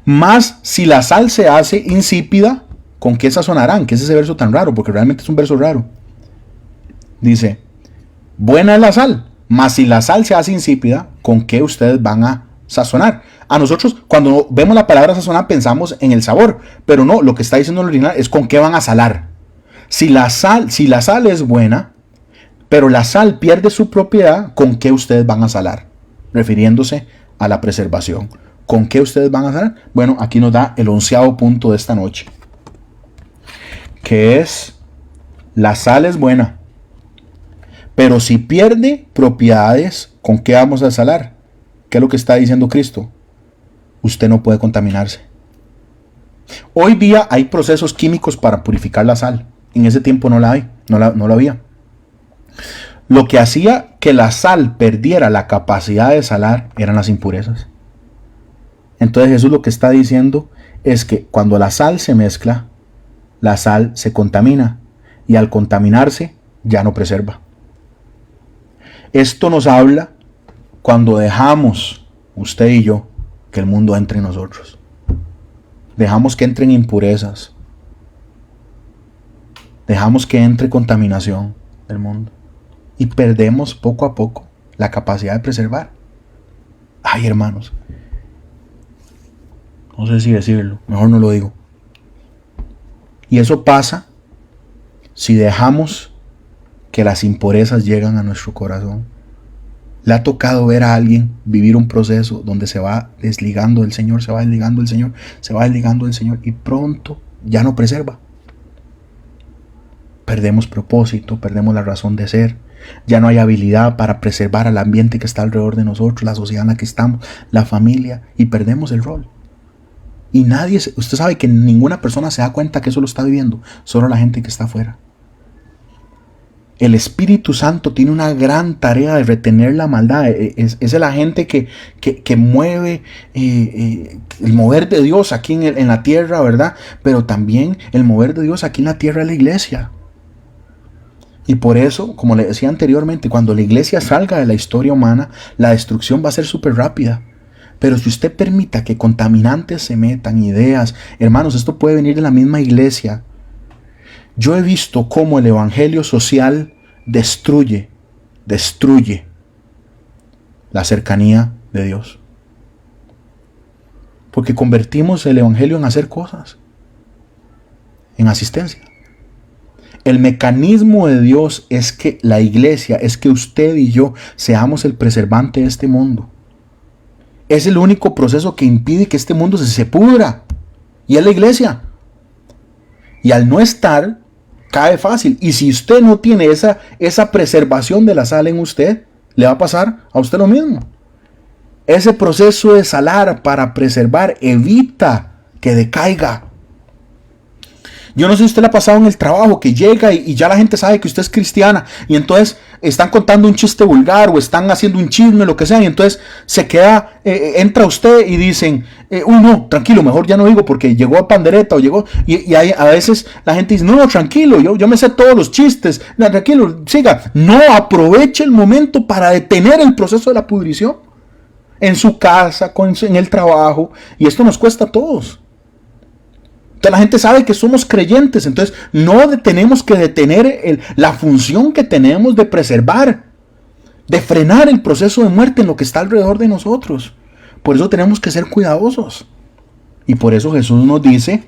Mas si la sal se hace insípida, ¿con qué sazonarán? ¿Qué es ese verso tan raro? Porque realmente es un verso raro. Dice, buena es la sal. Mas si la sal se hace insípida, ¿con qué ustedes van a sazonar? A nosotros, cuando vemos la palabra sazonar, pensamos en el sabor. Pero no, lo que está diciendo el original es con qué van a salar. Si la sal es buena, pero la sal pierde su propiedad, ¿con qué ustedes van a salar? Refiriéndose a la preservación. ¿Con qué ustedes van a salar? Bueno, aquí nos da el 11º punto de esta noche. Que es, la sal es buena. Pero si pierde propiedades, ¿con qué vamos a salar? ¿Qué es lo que está diciendo Cristo? Usted no puede contaminarse. Hoy día hay procesos químicos para purificar la sal. En ese tiempo no lo había. Lo que hacía que la sal perdiera la capacidad de salar eran las impurezas. Entonces Jesús lo que está diciendo es que cuando la sal se mezcla, la sal se contamina. Y al contaminarse, ya no preserva. Esto nos habla cuando dejamos, usted y yo, que el mundo entre en nosotros. Dejamos que entren impurezas. Dejamos que entre contaminación del mundo. Y perdemos poco a poco la capacidad de preservar. Ay, hermanos, no sé si decirlo, mejor no lo digo. Y eso pasa si dejamos que las impurezas lleguen a nuestro corazón. ¿Le ha tocado ver a alguien vivir un proceso donde se va desligando del Señor, se va desligando del Señor, se va desligando del Señor y pronto ya no preserva? Perdemos propósito, perdemos la razón de ser. Ya no hay habilidad para preservar al ambiente que está alrededor de nosotros, la sociedad en la que estamos, la familia, y perdemos el rol. Y nadie, usted sabe que ninguna persona se da cuenta que eso lo está viviendo, solo la gente que está afuera. El Espíritu Santo tiene una gran tarea de retener la maldad. Es el agente que mueve el mover de Dios aquí en la tierra, ¿verdad? Pero también el mover de Dios aquí en la tierra es la iglesia. Y por eso, como le decía anteriormente, cuando la iglesia salga de la historia humana, la destrucción va a ser súper rápida. Pero si usted permita que contaminantes se metan, ideas, hermanos, esto puede venir de la misma iglesia. Yo he visto cómo el evangelio social destruye la cercanía de Dios. Porque convertimos el evangelio en hacer cosas, en asistencia. El mecanismo de Dios es que la iglesia, es que usted y yo seamos el preservante de este mundo. Es el único proceso que impide que este mundo se pudra. Y es la iglesia. Y al no estar, cae fácil. Y si usted no tiene esa preservación de la sal en usted, le va a pasar a usted lo mismo. Ese proceso de salar para preservar evita que decaiga. Yo no sé si usted le ha pasado en el trabajo que llega y ya la gente sabe que usted es cristiana y entonces están contando un chiste vulgar o están haciendo un chisme, lo que sea, y entonces se queda, entra usted y dicen, uy no, tranquilo, mejor ya no digo porque llegó a pandereta o llegó, y a veces la gente dice, no, tranquilo, yo me sé todos los chistes, no, tranquilo, siga. No, aproveche el momento para detener el proceso de la pudrición en su casa, en el trabajo, y esto nos cuesta a todos. Entonces la gente sabe que somos creyentes, entonces no tenemos que detener la función que tenemos de preservar, de frenar el proceso de muerte en lo que está alrededor de nosotros. Por eso tenemos que ser cuidadosos. Y por eso Jesús nos dice,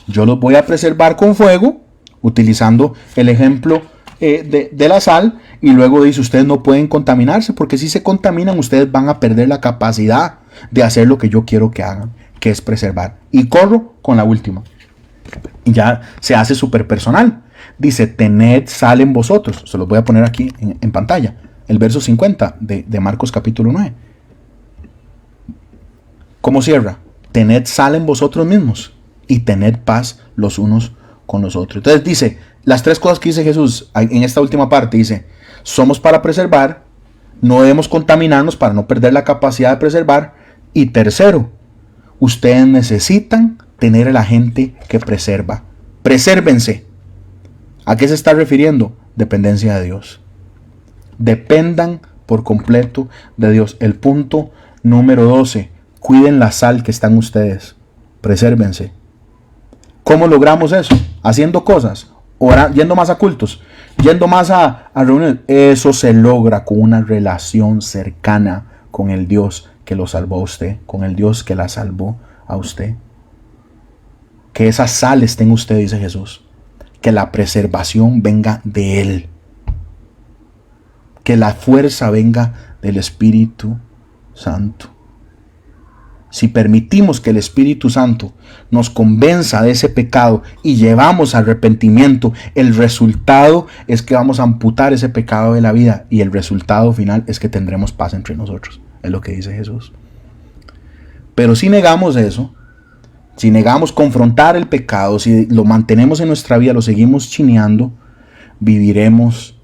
yo los voy a preservar con fuego, utilizando el ejemplo de la sal, y luego dice, ustedes no pueden contaminarse, porque si se contaminan, ustedes van a perder la capacidad de hacer lo que yo quiero que hagan, que es preservar. Y corro con la última. Y ya se hace súper personal. Dice, tened sal en vosotros. Se los voy a poner aquí en pantalla. El verso 50 de Marcos capítulo 9. ¿Cómo cierra? Tened sal en vosotros mismos y tened paz los unos con los otros. Entonces dice, las tres cosas que dice Jesús en esta última parte, dice, somos para preservar, no debemos contaminarnos para no perder la capacidad de preservar. Y tercero, ustedes necesitan tener a la gente que preserva. Presérvense. ¿A qué se está refiriendo? Dependencia de Dios. Dependan por completo de Dios. El punto número 12. Cuiden la sal que está en ustedes. Presérvense. ¿Cómo logramos eso? Haciendo cosas. Yendo más a cultos. Yendo más a reuniones. Eso se logra con una relación cercana con el Dios que lo salvó a usted. Con el Dios que la salvó a usted. Que esa sal esté en usted, dice Jesús. Que la preservación venga de Él. Que la fuerza venga del Espíritu Santo. Si permitimos que el Espíritu Santo nos convenza de ese pecado y llevamos arrepentimiento, el resultado es que vamos a amputar ese pecado de la vida y el resultado final es que tendremos paz entre nosotros. Es lo que dice Jesús. Pero si negamos eso, si negamos confrontar el pecado, si lo mantenemos en nuestra vida, lo seguimos chineando, viviremos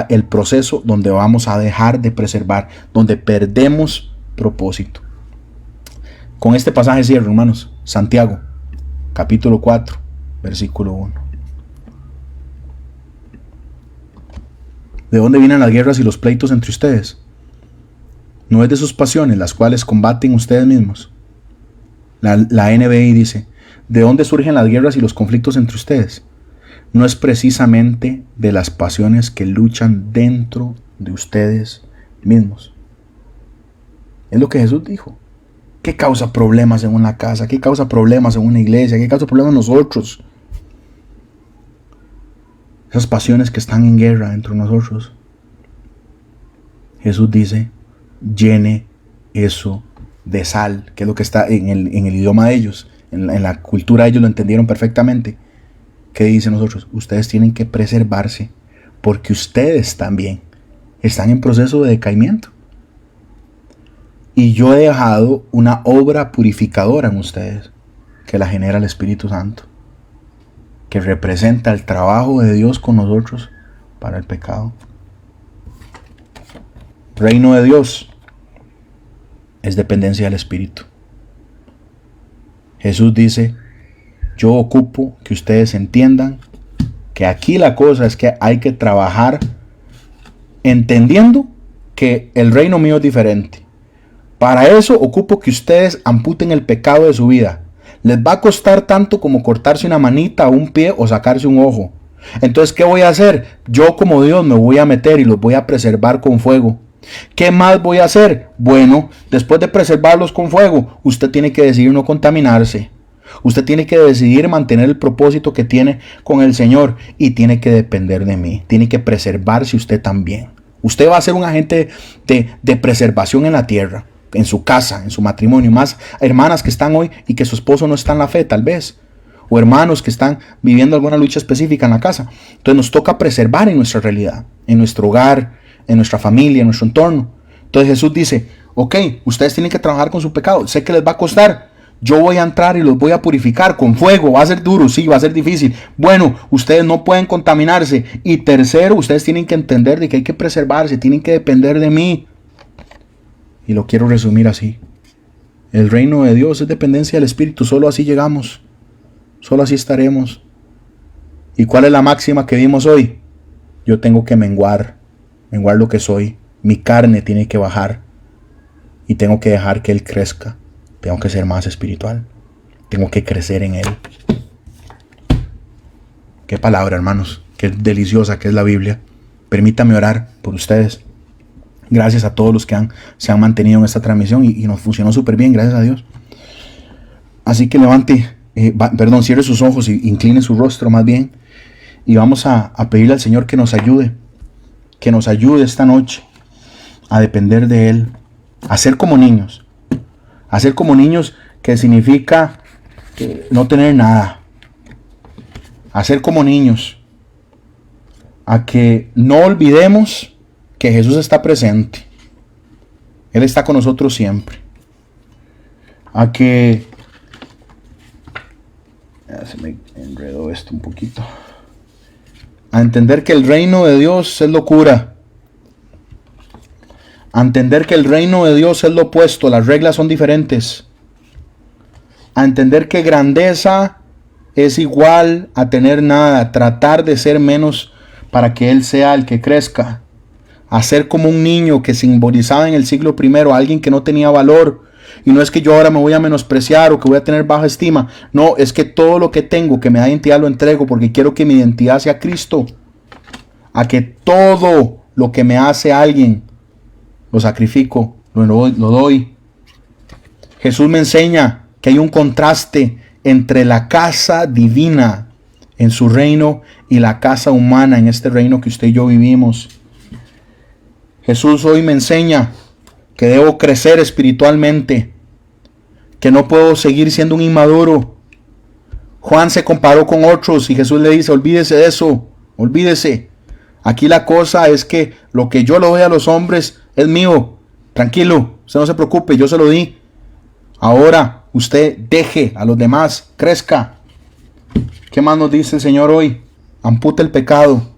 el proceso donde vamos a dejar de preservar, donde perdemos propósito. Con este pasaje cierro, hermanos. Santiago, capítulo 4, versículo 1. ¿De dónde vienen las guerras y los pleitos entre ustedes? ¿No es de sus pasiones las cuales combaten ustedes mismos? La NBI dice, ¿de dónde surgen las guerras y los conflictos entre ustedes? No es precisamente de las pasiones que luchan dentro de ustedes mismos. Es lo que Jesús dijo. ¿Qué causa problemas en una casa? ¿Qué causa problemas en una iglesia? ¿Qué causa problemas en nosotros? Esas pasiones que están en guerra entre nosotros. Jesús dice, llene eso de sal, que es lo que está en el idioma de ellos. En la cultura ellos lo entendieron perfectamente. ¿Qué dice nosotros? Ustedes tienen que preservarse porque ustedes también están en proceso de decaimiento. Y yo he dejado una obra purificadora en ustedes que la genera el Espíritu Santo, que representa el trabajo de Dios con nosotros para el pecado. Reino de Dios es dependencia del Espíritu. Jesús dice, yo ocupo que ustedes entiendan que aquí la cosa es que hay que trabajar entendiendo que el reino mío es diferente. Para eso ocupo que ustedes amputen el pecado de su vida. Les va a costar tanto como cortarse una manita o un pie o sacarse un ojo. Entonces, ¿qué voy a hacer? Yo como Dios me voy a meter y los voy a preservar con fuego. ¿Qué más voy a hacer? Bueno, después de preservarlos con fuego, usted tiene que decidir no contaminarse. Usted tiene que decidir mantener el propósito que tiene con el Señor y tiene que depender de mí. Tiene que preservarse usted también. Usted va a ser un agente de preservación en la tierra, en su casa, en su matrimonio. Más hermanas que están hoy y que su esposo no está en la fe, tal vez. O hermanos que están viviendo alguna lucha específica en la casa. Entonces nos toca preservar en nuestra realidad, en nuestro hogar, en nuestra familia, en nuestro entorno. Entonces Jesús dice, ok, ustedes tienen que trabajar con su pecado. Sé que les va a costar. Yo voy a entrar y los voy a purificar con fuego. Va a ser duro, sí, va a ser difícil. Bueno, ustedes no pueden contaminarse. Y tercero, ustedes tienen que entender de que hay que preservarse. Tienen que depender de mí. Y lo quiero resumir así. El reino de Dios es dependencia del Espíritu. Solo así llegamos. Solo así estaremos. ¿Y cuál es la máxima que vimos hoy? Yo tengo que menguar lo que soy. Mi carne tiene que bajar. Y tengo que dejar que Él crezca. Tengo que ser más espiritual. Tengo que crecer en Él. Qué palabra, hermanos. Qué deliciosa que es la Biblia. Permítame orar por ustedes. Gracias a todos los que se han mantenido en esta transmisión y nos funcionó súper bien, gracias a Dios. Así que cierre sus ojos y incline su rostro más bien. Y vamos a pedirle al Señor que nos ayude. Que nos ayude esta noche a depender de Él. A ser como niños. A ser como niños que significa no tener nada. A ser como niños. A que no olvidemos que Jesús está presente. Él está con nosotros siempre. A que... se me enredó esto un poquito. A entender que el reino de Dios es locura. A entender que el reino de Dios es lo opuesto. Las reglas son diferentes. A entender que grandeza es igual a tener nada. Tratar de ser menos para que Él sea el que crezca. A ser como un niño que simbolizaba en el siglo I a alguien que no tenía valor. Y no es que yo ahora me voy a menospreciar o que voy a tener baja estima. No, es que todo lo que tengo que me da identidad lo entrego porque quiero que mi identidad sea Cristo. A que todo lo que me hace alguien lo sacrifico, lo doy. Jesús me enseña que hay un contraste entre la casa divina en su reino y la casa humana en este reino que usted y yo vivimos. Jesús hoy me enseña que debo crecer espiritualmente, que no puedo seguir siendo un inmaduro. Juan se comparó con otros y Jesús le dice, olvídese de eso, olvídese. Aquí la cosa es que lo que yo le doy a los hombres es mío. Tranquilo, usted no se preocupe, yo se lo di. Ahora usted deje a los demás, crezca. ¿Qué más nos dice el Señor hoy? Ampute el pecado.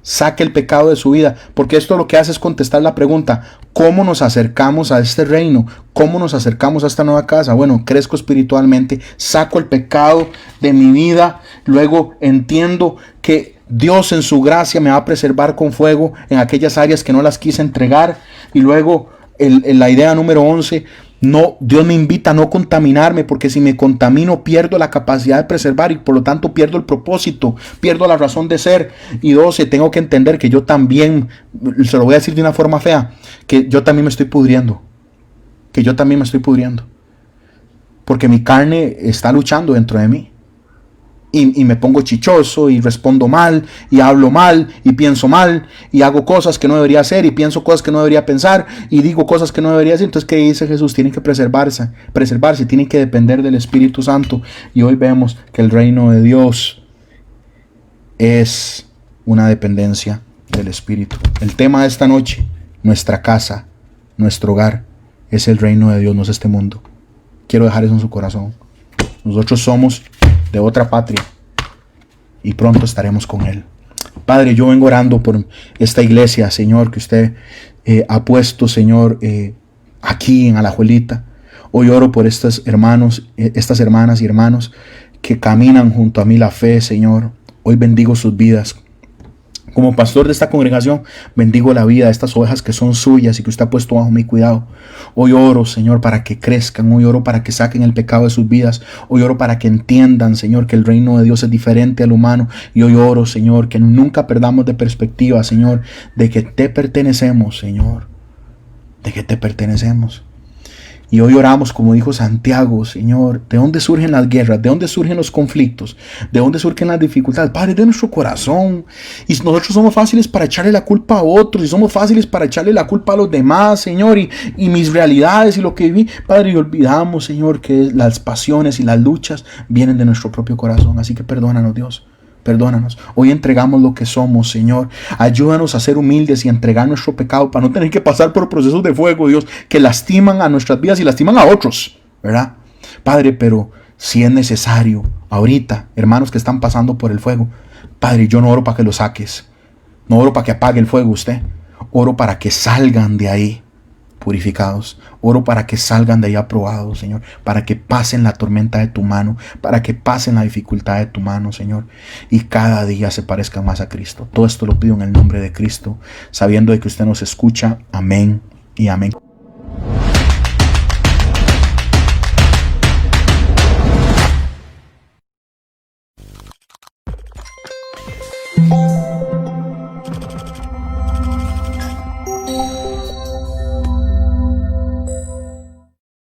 Saque el pecado de su vida, porque esto lo que hace es contestar la pregunta, ¿cómo nos acercamos a este reino? ¿Cómo nos acercamos a esta nueva casa? Bueno, crezco espiritualmente, saco el pecado de mi vida, luego entiendo que Dios en su gracia me va a preservar con fuego en aquellas áreas que no las quise entregar, y luego la idea número 11, no, Dios me invita a no contaminarme, porque si me contamino pierdo la capacidad de preservar y por lo tanto pierdo el propósito, pierdo la razón de ser. Y 12, tengo que entender que yo también, se lo voy a decir de una forma fea, que yo también me estoy pudriendo. que yo también me estoy pudriendo. Porque mi carne está luchando dentro de mí. Y me pongo chichoso y respondo mal y hablo mal y pienso mal y hago cosas que no debería hacer y pienso cosas que no debería pensar y digo cosas que no debería hacer. Entonces, ¿qué dice Jesús? Tienen que preservarse, tienen que depender del Espíritu Santo. Y hoy vemos que el reino de Dios es una dependencia del Espíritu. El tema de esta noche, nuestra casa, nuestro hogar, es el reino de Dios, no es este mundo. Quiero dejar eso en su corazón. Nosotros somos de otra patria y pronto estaremos con Él. Padre, yo vengo orando por esta iglesia, Señor, que usted ha puesto, Señor, aquí en Alajuelita. Hoy oro por estos hermanos, estas hermanas y hermanos que caminan junto a mí la fe, Señor. Hoy bendigo sus vidas. Como pastor de esta congregación, bendigo la vida de estas ovejas que son suyas y que usted ha puesto bajo mi cuidado. Hoy oro, Señor, para que crezcan. Hoy oro para que saquen el pecado de sus vidas. Hoy oro para que entiendan, Señor, que el reino de Dios es diferente al humano. Y hoy oro, Señor, que nunca perdamos de perspectiva, Señor, de que te pertenecemos, Señor. De que te pertenecemos. Y hoy oramos, como dijo Santiago, Señor, ¿de dónde surgen las guerras? ¿De dónde surgen los conflictos? ¿De dónde surgen las dificultades? Padre, de nuestro corazón. Y nosotros somos fáciles para echarle la culpa a otros, y somos fáciles para echarle la culpa a los demás, Señor, y mis realidades y lo que viví. Padre, y olvidamos, Señor, que las pasiones y las luchas vienen de nuestro propio corazón. Así que perdónanos, Dios. Perdónanos. Hoy entregamos lo que somos, Señor. Ayúdanos a ser humildes y entregar nuestro pecado para no tener que pasar por procesos de fuego, Dios, que lastiman a nuestras vidas y lastiman a otros, ¿verdad? Padre, pero si es necesario, ahorita, hermanos que están pasando por el fuego, Padre, yo no oro para que lo saques. No oro para que apague el fuego usted. Oro para que salgan de ahí purificados. Oro para que salgan de ahí aprobados, Señor, para que pasen la tormenta de tu mano, para que pasen la dificultad de tu mano, Señor, y cada día se parezcan más a Cristo. Todo esto lo pido en el nombre de Cristo, sabiendo de que usted nos escucha. Amén y amén.